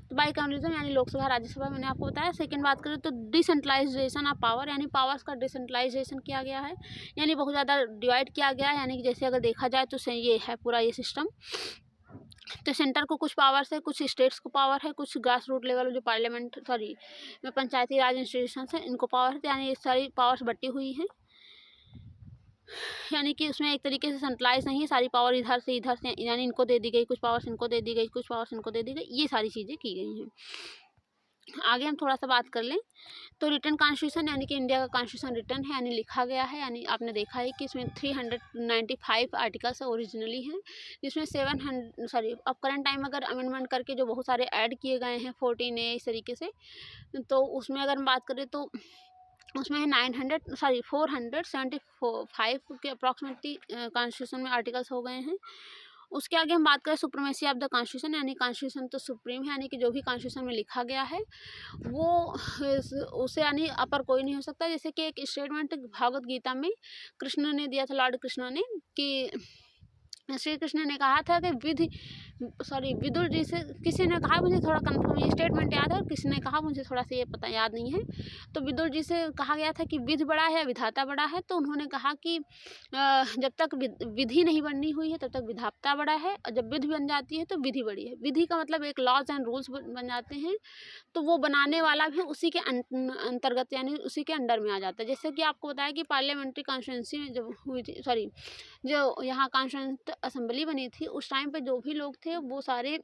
तो बाइकैमरलिज्म यानी लोकसभा राज्यसभा मैंने आपको बताया। सेकंड बात करें तो डिसेंट्रलाइजेशन ऑफ पावर, यानी पावर्स का डिसेंट्रलाइजेशन किया गया है, यानी बहुत ज़्यादा डिवाइड किया गया है। यानी कि जैसे अगर देखा जाए तो ये है पूरा ये सिस्टम, तो सेंटर को कुछ पावर्स है, कुछ स्टेट्स को पावर है, कुछ ग्रास रूट लेवल जो पार्लियामेंट पंचायती राज इंस्टीट्यूशन है इनको पावर है, यानी ये सारी पावर्स बटी हुई हैं। यानी कि उसमें एक तरीके से सेंट्रलाइज़ नहीं है, सारी पावर इधर से यानी इनको दे दी गई, कुछ पावर्स इनको दे दी गई, कुछ पावर्स इनको दे दी गई, ये सारी चीज़ें की गई हैं। आगे हम थोड़ा-सा बात कर लें तो रिटन कॉन्स्टिट्यूशन यानी कि इंडिया का कॉन्स्टिट्यूशन रिटन है यानी लिखा गया है, यानी आपने देखा है कि इसमें 395 आर्टिकल्स ओरिजिनली हैं, जिसमें 700 अब करंट टाइम अगर अमेंडमेंट करके जो बहुत सारे ऐड किए गए हैं 14A इस तरीके से, तो उसमें अगर हम बात करें तो उसमें है 475 के अप्रॉक्सीमेटली कॉन्स्टिट्यूशन में आर्टिकल्स हो गए हैं। उसके आगे हम बात करें सुप्रीमेसी ऑफ द कॉन्स्टिट्यूशन यानी कॉन्स्टिट्यूशन तो सुप्रीम है, यानी कि जो भी कॉन्स्टिट्यूशन में लिखा गया है वो उसे यानी अपर कोई नहीं हो सकता। जैसे कि एक स्टेटमेंट भगवत गीता में कृष्ण ने दिया था, लॉर्ड कृष्ण ने, कि श्री कृष्ण ने कहा था कि विदुर जी से किसी ने कहा, मुझे थोड़ा कंफर्म ये स्टेटमेंट याद है और किसी ने कहा मुझे थोड़ा सा ये पता याद नहीं है, तो विदुर जी से कहा गया था कि विधि बड़ा है विधाता बड़ा है, तो उन्होंने कहा कि जब तक विधि नहीं बननी हुई है तब तक विधाता बड़ा है, और जब विधि बन जाती है तो विधि बड़ी है। विधि का मतलब एक लॉज एंड रूल्स बन जाते हैं, तो वो बनाने वाला भी उसी के अंतर्गत यानी उसी के अंडर में आ जाता है। जैसे कि आपको बताया कि पार्लियामेंट्री कॉन्स्टिट्यूंसी में जब हुई थी, सॉरी, जो यहाँ कॉन्स्टिट्यूंट असेंबली बनी थी उस टाइम पे जो भी लोग थे वो सारे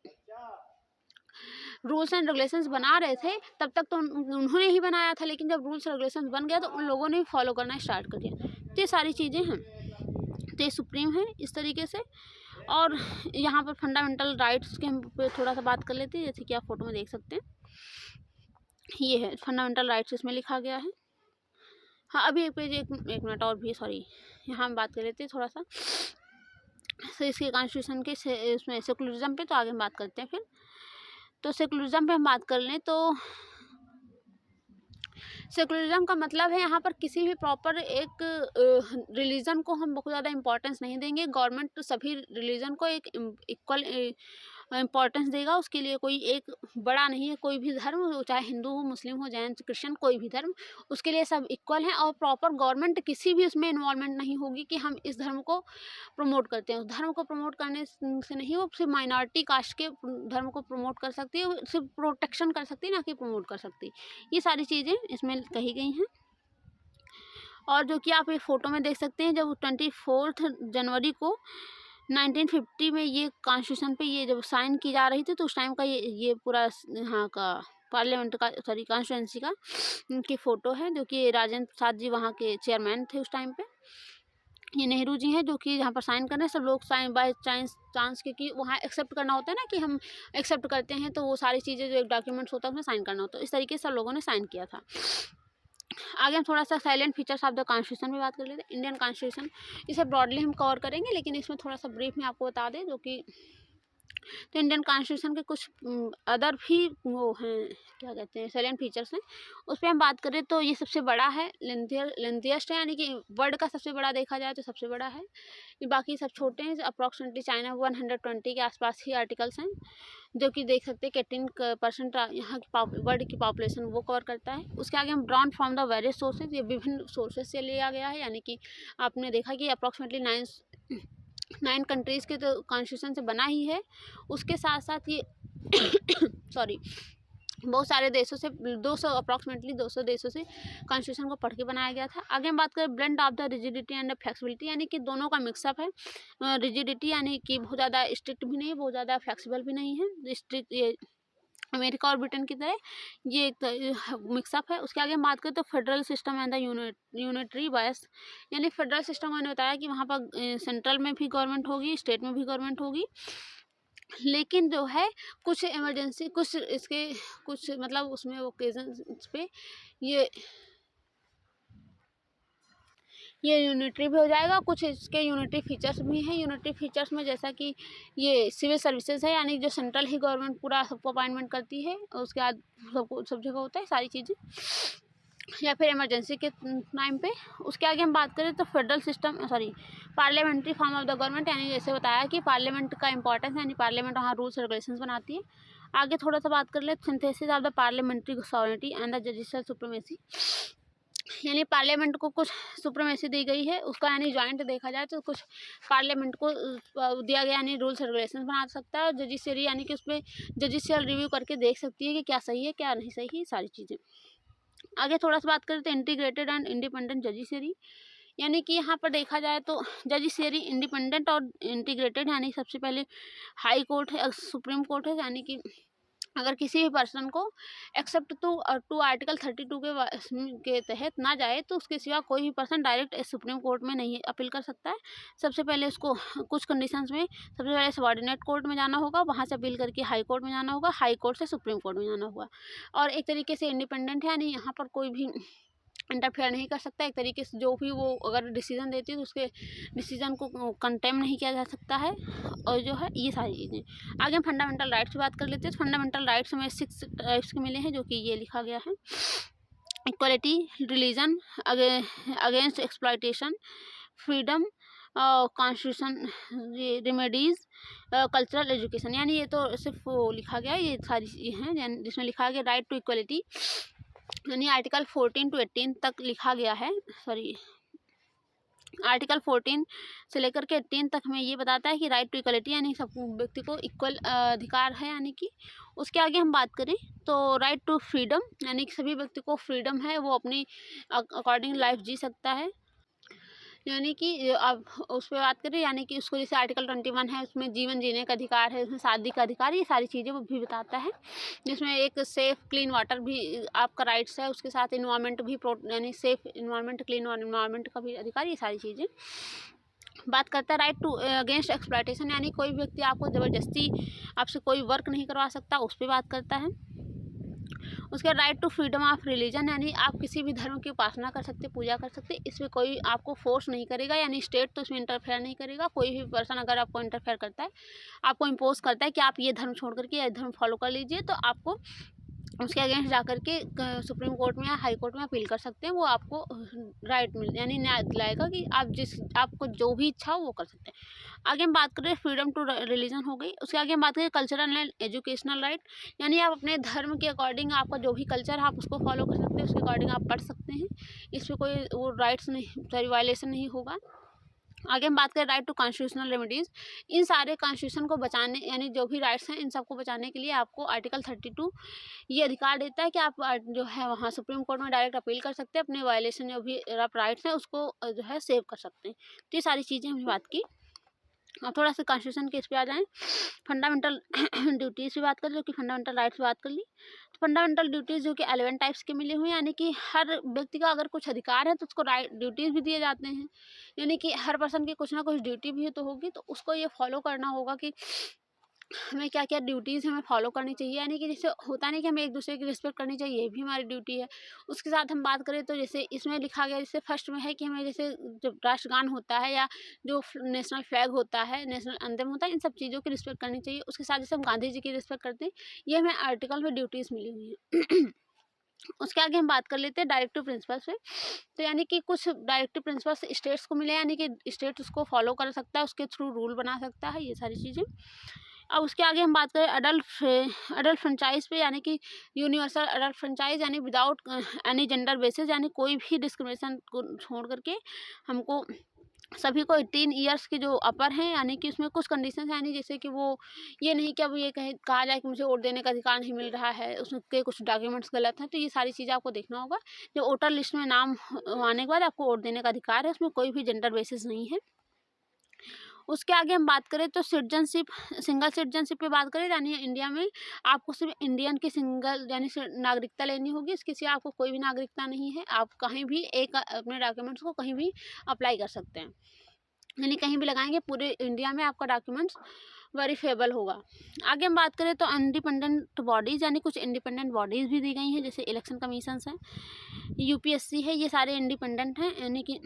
रूल्स एंड रेगुलेशंस बना रहे थे, तब तक तो उन्होंने ही बनाया था, लेकिन जब रूल्स रेगुलेशंस बन गया तो उन लोगों ने भी फॉलो करना स्टार्ट कर दिया। तो ये सारी चीज़ें हैं, तो ये सुप्रीम है इस तरीके से। और यहाँ पर फंडामेंटल राइट्स के हम पे थोड़ा सा बात कर लेते हैं, जैसे कि आप फोटो में देख सकते हैं, ये है फंडामेंटल राइट्स, इसमें लिखा गया है। हाँ, अभी एक पेज, एक मिनट और भी, सॉरी, यहाँ हम बात कर लेते हैं थोड़ा सा तो इसके कॉन्स्टिट्यूशन के इसमें सेकुलरिज्म पे, तो आगे हम बात करते हैं फिर। तो सेकुलरिज्म पे हम बात कर लें तो सेकुलरिज्म का मतलब है यहाँ पर किसी भी प्रॉपर एक रिलीजन को हम बहुत ज़्यादा इंपॉर्टेंस नहीं देंगे। गवर्नमेंट सभी रिलीजन को एक इक्वल इम्पोर्टेंस देगा, उसके लिए कोई एक बड़ा नहीं है। कोई भी धर्म, चाहे हिंदू हो, मुस्लिम हो, जैन, क्रिश्चियन, कोई भी धर्म, उसके लिए सब इक्वल हैं। और प्रॉपर गवर्नमेंट किसी भी उसमें इन्वॉल्वमेंट नहीं होगी कि हम इस धर्म को प्रमोट करते हैं। उस धर्म को प्रमोट करने से नहीं, वो सिर्फ माइनॉरिटी कास्ट के धर्म को प्रमोट कर सकती है, सिर्फ प्रोटेक्शन कर सकती है, ना कि प्रमोट कर सकती। ये सारी चीज़ें इसमें कही गई हैं। और जो कि आप ये फ़ोटो में देख सकते हैं, जब 24 जनवरी को 1950 में ये कॉन्स्टिट्यूशन पे ये जब साइन की जा रही थी, तो उस टाइम का ये पूरा यहाँ का पार्लियामेंट का, सॉरी, कॉन्स्टिट्यूंसी का की फ़ोटो है, जो कि राजेंद्र प्रसाद जी वहाँ के चेयरमैन थे उस टाइम पे। ये नेहरू जी हैं जो कि यहाँ पर साइन कर रहे हैं। सब लोग साइन बाय चांस, क्योंकि वहाँ एक्सेप्ट करना होता है ना, कि हम एक्सेप्ट करते हैं, तो वो सारी चीज़ें जो एक डॉक्यूमेंट्स होता है उसमें साइन करना होता है। इस तरीके से सब लोगों ने साइन किया था। आगे हम थोड़ा सा salient features of the constitution में बात कर लेते हैं। इंडियन कॉन्स्टिट्यूशन, इसे ब्रॉडली हम कवर करेंगे, लेकिन इसमें थोड़ा सा ब्रीफ में आपको बता दें, जो कि तो इंडियन कॉन्स्टिट्यूशन के कुछ अदर भी वो हैं, क्या कहते हैं, साइलेंट फीचर्स हैं। उस पर हम बात करें तो ये सबसे बड़ा है, लेंथियस्ट है, यानी कि वर्ल्ड का सबसे बड़ा देखा जाए तो सबसे बड़ा है। ये बाकी सब छोटे हैं, अप्रॉक्सीमेटली चाइना 120 के आसपास ही आर्टिकल्स हैं, जो कि देख सकते हैं कि 18% यहाँ की वर्ल्ड की पॉपुलेशन वो कवर करता है। उसके आगे हम drawn from the various sources, ये विभिन्न सोर्सेज से लिया गया है, यानी कि आपने देखा कि अप्रॉक्सीमेटली 9 कंट्रीज़ के तो कॉन्स्टिट्यूशन से बना ही है। उसके साथ साथ ये सॉरी, बहुत सारे देशों से, 200 अप्रॉक्सीमेटली 200 देशों से कॉन्स्टिट्यूशन को पढ़ के बनाया गया था। आगे हम बात करें blend of the rigidity and flexibility, यानी कि दोनों का मिक्सअप है। रिजिडिटी यानी कि बहुत ज़्यादा स्ट्रिक्ट भी नहीं, बहुत ज़्यादा फ्लेक्सिबल भी नहीं है। स्ट्रिक्ट ये अमेरिका और ब्रिटेन की तरह ये एक मिक्सअप है। उसके आगे हम बात करें तो federal system and the unitary बायस, यानी फेडरल सिस्टम मैंने बताया कि वहाँ पर सेंट्रल में भी गवर्नमेंट होगी, स्टेट में भी गवर्नमेंट होगी, लेकिन जो है कुछ इमरजेंसी, कुछ इसके कुछ मतलब उसमें ओकेजन्स पे ये यूनिटरी भी हो जाएगा। कुछ इसके यूनिटरी फीचर्स भी हैं। यूनिटरी फीचर्स में जैसा कि ये सिविल सर्विसेज है, यानी जो सेंट्रल ही गवर्नमेंट पूरा सबको अपॉइंटमेंट करती है, और उसके बाद सबको सब जगह होता है सारी चीज़ें, या फिर इमरजेंसी के टाइम पे। उसके आगे हम बात करें तो federal system, sorry, parliamentary form of the government, यानी जैसे बताया कि पार्लियामेंट का इंपॉर्टेंस, यानी पार्लियामेंट वहाँ रूल्स रेगुलेशंस बनाती है। आगे थोड़ा सा बात कर ले synthesis of the parliamentary sovereignty and the judicial supremacy, यानी पार्लियामेंट को कुछ सुप्रीमेसी दी गई है उसका, यानी जॉइंट देखा जाए तो कुछ पार्लियामेंट को दिया गया, यानी रूल्स रेगुलेशंस बना सकता है। और जजिशरी, यानी कि उसमें जजिशियल रिव्यू करके देख सकती है कि क्या सही है क्या नहीं सही, सारी चीज़ें। आगे थोड़ा सा बात करें तो इंटीग्रेटेड एंड इंडिपेंडेंट जजिशरी, यानी कि यहाँ पर देखा जाए तो जडिशरी इंडिपेंडेंट और इंटीग्रेटेड, यानी सबसे पहले हाई कोर्ट है, सुप्रीम कोर्ट है, यानी कि अगर किसी भी पर्सन को एक्सेप्ट टू आर्टिकल 32 के तहत ना जाए तो उसके सिवा कोई भी पर्सन डायरेक्ट सुप्रीम कोर्ट में नहीं अपील कर सकता है। सबसे पहले उसको कुछ कंडीशंस में सबसे पहले सबॉर्डिनेट कोर्ट में जाना होगा, वहाँ से अपील करके हाई कोर्ट में जाना होगा, हाई कोर्ट से सुप्रीम कोर्ट में जाना होगा। और एक तरीके से इंडिपेंडेंट है, यानी यहाँ पर कोई भी इंटरफेयर नहीं कर सकता। एक तरीके से जो भी वो अगर डिसीजन देती है तो उसके डिसीजन को कंटेम नहीं किया जा सकता है। और जो है ये सारी चीज़ें। आगे हम फंडामेंटल राइट्स की बात कर लेते हैं। तो फंडामेंटल राइट्स में 6 टाइप्स के मिले हैं, जो कि ये लिखा गया है। Equality, religion, against exploitation, freedom, constitution, remedies, cultural education. यानी ये तो सिर्फ वो लिखा गया है, ये सारी चीज़ें हैं जिसमें लिखा गया राइट टू इक्वलिटी, यानी आर्टिकल 14 to 18 तक लिखा गया है। सॉरी, आर्टिकल 14 से लेकर के 18 तक में ये बताता है कि राइट टू इक्वलिटी, यानी सब व्यक्ति को इक्वल अधिकार है। यानी कि उसके आगे हम बात करें तो राइट टू फ्रीडम, यानी कि सभी व्यक्ति को फ्रीडम है, वो अपनी अकॉर्डिंग लाइफ जी सकता है। यानी कि अब उस पर बात करें, यानी कि उसको जैसे आर्टिकल 21 है, उसमें जीवन जीने का अधिकार है, उसमें शादी का अधिकार, ये सारी चीज़ें वो भी बताता है। जिसमें एक सेफ़ क्लीन वाटर भी आपका राइट्स है, उसके साथ इन्वायरमेंट भी यानी सेफ़ इन्वायरमेंट, क्लीन इन्वायरमेंट का भी अधिकार, ये सारी चीज़ें बात करता है। राइट टू अगेंस्ट एक्सप्लॉयटेशन, यानी कोई व्यक्ति आपको ज़बरदस्ती आपसे कोई वर्क नहीं करवा सकता, उस पर बात करता है। उसके right to freedom of religion, यानी आप किसी भी धर्म की उपासना कर सकते, पूजा कर सकते, इसमें कोई आपको फोर्स नहीं करेगा, यानी स्टेट तो इसमें इंटरफेयर नहीं करेगा। कोई भी पर्सन अगर आपको इंटरफेयर करता है, आपको इम्पोज करता है कि आप ये धर्म छोड़ करके ये धर्म फॉलो कर लीजिए, तो आपको उसके अगेंस्ट जा कर के सुप्रीम कोर्ट में या हाई कोर्ट में अपील कर सकते हैं। वो आपको राइट मिल यानी न्याय दिलाएगा कि आपको जो भी इच्छा हो वो कर सकते हैं। आगे हम बात करें फ्रीडम टू रिलीजन हो गई। उसके आगे हम बात करें कल्चरल एंड एजुकेशनल राइट, यानी आप अपने धर्म के अकॉर्डिंग आपका जो भी कल्चर है आप उसको फॉलो कर सकते हैं, उसके अकॉर्डिंग आप पढ़ सकते हैं, इसमें कोई वो राइट्स नहीं, सॉरी, वायलेशन नहीं होगा। आगे हम बात करें राइट टू कॉन्स्टिट्यूशनल रेमेडीज़। इन सारे कॉन्स्टिट्यूशन को बचाने, यानी जो भी राइट्स हैं इन सबको बचाने के लिए आपको आर्टिकल 32 ये अधिकार देता है कि आप जो है वहाँ सुप्रीम कोर्ट में डायरेक्ट अपील कर सकते हैं, अपने वायलेशन जो भी आप राइट्स हैं उसको जो है सेव कर सकते हैं। तो ये सारी चीज़ें हमने बात की। अब थोड़ा सा कॉन्स्टिट्यूशन के इस पे आ जाएँ। फंडामेंटल ड्यूटीज़ की बात करें, जो कि फंडामेंटल राइट्स की बात कर ली। तो फंडामेंटल ड्यूटीज़ जो कि 11 टाइप्स के मिले हुए हैं, यानी कि हर व्यक्ति का अगर कुछ अधिकार है तो उसको राइट ड्यूटीज़ भी दिए जाते हैं। यानी कि हर पर्सन की कुछ ना कुछ ड्यूटी भी तो होगी, तो उसको ये फॉलो करना होगा कि हमें क्या-क्या ड्यूटीज़ हमें फॉलो करनी चाहिए। यानी कि जैसे होता नहीं कि हमें एक दूसरे की रिस्पेक्ट करनी चाहिए, ये भी हमारी ड्यूटी है। उसके साथ हम बात करें तो जैसे इसमें लिखा गया, जैसे फर्स्ट में है कि हमें जैसे जब राष्ट्रगान होता है या जो नेशनल फ्लैग होता है, नेशनल एंथम होता है, इन सब चीज़ों की रिस्पेक्ट करनी चाहिए। उसके साथ जैसे हम गांधी जी की रिस्पेक्ट करते हैं, ये हमें आर्टिकल में ड्यूटीज़ मिली हुई हैं। उसके आगे हम बात कर लेते हैं डायरेक्टिव प्रिंसिपल्स पे। तो यानी कि कुछ डायरेक्टिव प्रिंसिपल्स स्टेट्स को मिले, यानी कि स्टेट उसको फॉलो कर सकता है, उसके थ्रू रूल बना सकता है, ये सारी चीज़ें। अब उसके आगे हम बात करें अडल्ट फ्रेंचाइज पे, यानी कि यूनिवर्सल अडल्ट फ्रेंचाइज, यानी विदाउट एनी जेंडर बेसिस, यानी कोई भी डिस्क्रिमिनेशन को छोड़ करके हमको सभी को 18 ईयर्स के जो अपर हैं, यानी कि उसमें कुछ कंडीशंस हैं, यानी जैसे कि वो ये नहीं कि अब ये कहा जाए कि मुझे वोट देने का अधिकार नहीं मिल रहा है, उसके कुछ डॉक्यूमेंट्स गलत हैं, तो ये सारी चीज़ें आपको देखना होगा। जो वोटर लिस्ट में नाम आने के बाद आपको वोट देने का अधिकार है, उसमें कोई भी जेंडर बेसिस नहीं है। उसके आगे हम बात करें तो सिटीजनशिप, सिंगल सिटीजनशिप पे बात करें, यानी इंडिया में आपको सिर्फ इंडियन की सिंगल यानी नागरिकता लेनी होगी, इसके सिवा आपको कोई भी नागरिकता नहीं है। आप कहीं भी एक अपने डॉक्यूमेंट्स को कहीं भी अप्लाई कर सकते हैं, यानी कहीं भी लगाएंगे पूरे इंडिया में आपका डॉक्यूमेंट्स वेरीफेबल होगा। आगे हम बात करें तो इंडिपेंडेंट बॉडीज़, यानी कुछ इंडिपेंडेंट बॉडीज़ भी दी गई हैं, जैसे इलेक्शन कमीशंस हैं, यूपीएससी है, ये सारे इंडिपेंडेंट हैं, यानी कि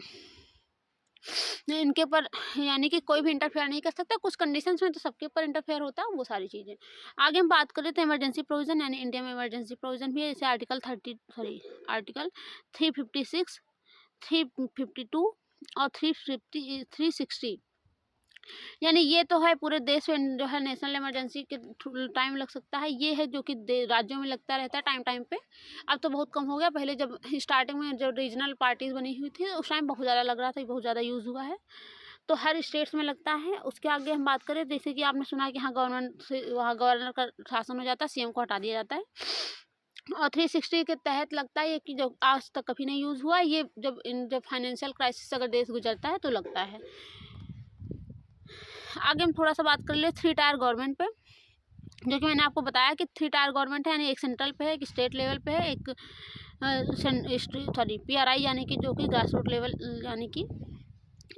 इनके ऊपर यानी कि कोई भी इंटरफेयर नहीं कर सकता। कुछ कंडीशंस में तो सबके ऊपर इंटरफेयर होता है, वो सारी चीज़ें। आगे हम बात करें तो इमरजेंसी प्रोविज़न, यानी इंडिया में इमरजेंसी प्रोविज़न भी है, जैसे आर्टिकल 356, 352 और 360, यानी ये तो है पूरे देश में जो है नेशनल इमरजेंसी के टाइम लग सकता है। ये है जो कि राज्यों में लगता रहता है टाइम टाइम पे। अब तो बहुत कम हो गया, पहले जब स्टार्टिंग में जब रीजनल पार्टीज बनी हुई थी उस टाइम बहुत ज़्यादा लग रहा था, बहुत ज़्यादा यूज़ हुआ है, तो हर स्टेट्स में लगता है। उसके आगे हम बात करें, जैसे कि आपने सुना कि हाँ गवर्नमेंट से वहाँ गवर्नर का शासन हो जाता है, सीएम को हटा दिया जाता है। और 360 के तहत लगता है कि जो आज तक कभी नहीं यूज़ हुआ, ये जब फाइनेंशियल क्राइसिस अगर देश गुजरता है तो लगता है। आगे हम थोड़ा सा बात कर ले 3 टायर गवर्नमेंट पे, जो कि मैंने आपको बताया कि 3 टायर गवर्नमेंट है, यानी एक सेंट्रल पे है, एक स्टेट लेवल पे है, एक PRI यानी कि जो कि ग्रास रूट लेवल यानी कि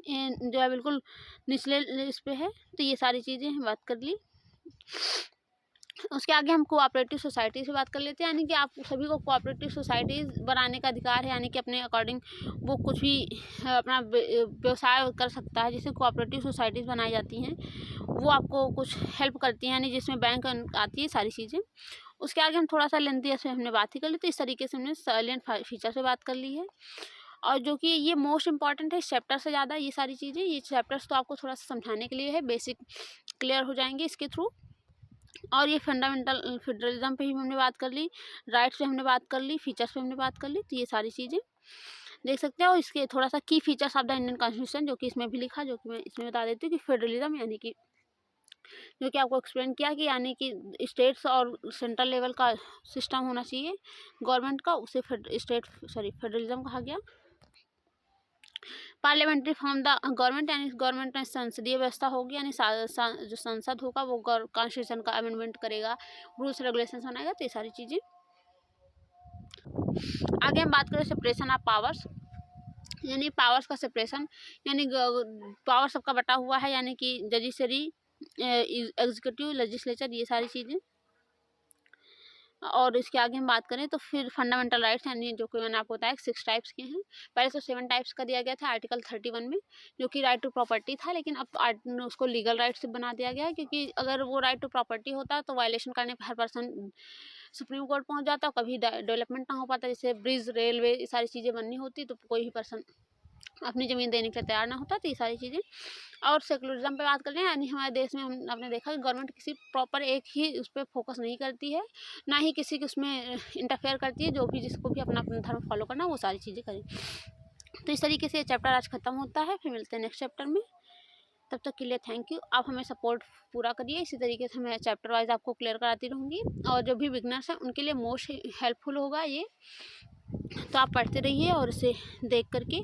जो है बिल्कुल निचले इस पे है। तो ये सारी चीज़ें हम बात कर ली। उसके आगे हम कोऑपरेटिव सोसाइटी से बात कर लेते हैं, यानी कि आप सभी को कोऑपरेटिव सोसाइटीज़ बनाने का अधिकार है, यानी कि अपने अकॉर्डिंग वो कुछ भी अपना व्यवसाय कर सकता है। जैसे कोऑपरेटिव सोसाइटीज़ बनाई जाती हैं, वो आपको कुछ हेल्प करती हैं, यानी जिसमें बैंक आती है, सारी चीज़ें। उसके आगे हम थोड़ा सा लेंथी से हमने बात ही कर ली, तो इस तरीके से हमने साइलेंट फीचर से बात कर ली है। और जो कि ये मोस्ट इंपॉर्टेंट है इस चैप्टर से ज़्यादा, ये सारी चीज़ें, ये चैप्टर्स तो आपको थोड़ा सा समझाने के लिए है, बेसिक क्लियर हो जाएंगे इसके थ्रू। और ये फंडामेंटल फेडरलिज्म पे ही हमने बात कर ली, राइट्स पे हमने बात कर ली, फीचर्स पे हमने बात कर ली। तो ये सारी चीज़ें देख सकते हो। इसके थोड़ा सा की features of the Indian constitution, जो कि इसमें भी लिखा, जो कि मैं इसमें बता देती हूँ कि फेडरलिज्म यानी कि जो कि आपको एक्सप्लेन किया कि यानी कि स्टेट्स और सेंट्रल लेवल का सिस्टम होना चाहिए गवर्नमेंट का, उसे फेडरलिज्म कहा गया। पार्लियामेंट्री फॉर्म द गवर्नमेंट, यानी गवर्नमेंट में संसदीय व्यवस्था होगी, यानी जो संसद होगा वो कॉन्स्टिट्यूशन का अमेंडमेंट करेगा, रूल्स रेगुलेशंस बनाएगा। तो ये सारी चीज़ें। आगे हम बात करें सेपरेशन ऑफ पावर्स, यानी पावर्स का सेपरेशन, यानी पावर सबका बटा हुआ है, यानी कि जडिशरी, एग्जीक्यूटिव, लेजिस्लेचर, ये सारी चीज़ें। और इसके आगे हम बात करें तो फिर फंडामेंटल राइट्स, यानी जो कि मैंने आपको बताया 6 टाइप्स के हैं। पहले तो 7 टाइप्स का दिया गया था आर्टिकल 31 में, जो कि राइट टू प्रॉपर्टी था, लेकिन अब उसको लीगल राइट से बना दिया गया है, क्योंकि अगर वो राइट टू प्रॉपर्टी होता तो वायलेशन करने पर हर पर्सन सुप्रीम कोर्ट पहुंच जाता, कभी डेवलपमेंट ना हो पाता। जैसे ब्रिज, रेलवे, ये सारी चीज़ें बननी होती तो कोई भी पर्सन अपनी ज़मीन देने के लिए तैयार ना होता। तो ये सारी चीज़ें। और सेकुलरिज्म पे बात कर रहे हैं, यानी हमारे देश में आपने देखा कि गवर्नमेंट किसी प्रॉपर एक ही उस पर फोकस नहीं करती है, ना ही किसी की उसमें इंटरफेयर करती है। जो भी जिसको भी अपना अपना धर्म फॉलो करना, वो सारी चीज़ें करें। तो इस तरीके से ये चैप्टर आज खत्म होता है, फिर मिलते हैं नेक्स्ट चैप्टर में। तब तक के लिए थैंक यू। आप हमें सपोर्ट पूरा करिए, इसी तरीके से मैं चैप्टर वाइज आपको क्लियर कराती रहूँगी, और जो भी बिगनर्स हैं उनके लिए मोस्ट हेल्पफुल होगा ये। तो आप पढ़ते रहिए, और इसे देख करके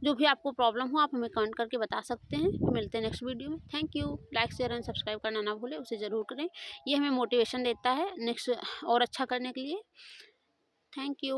जो भी आपको प्रॉब्लम हो आप हमें कमेंट करके बता सकते हैं। फिर मिलते हैं नेक्स्ट वीडियो में। Thank you. Like, share and subscribe करना ना भूलें, उसे ज़रूर करें। ये हमें मोटिवेशन देता है नेक्स्ट और अच्छा करने के लिए। Thank you.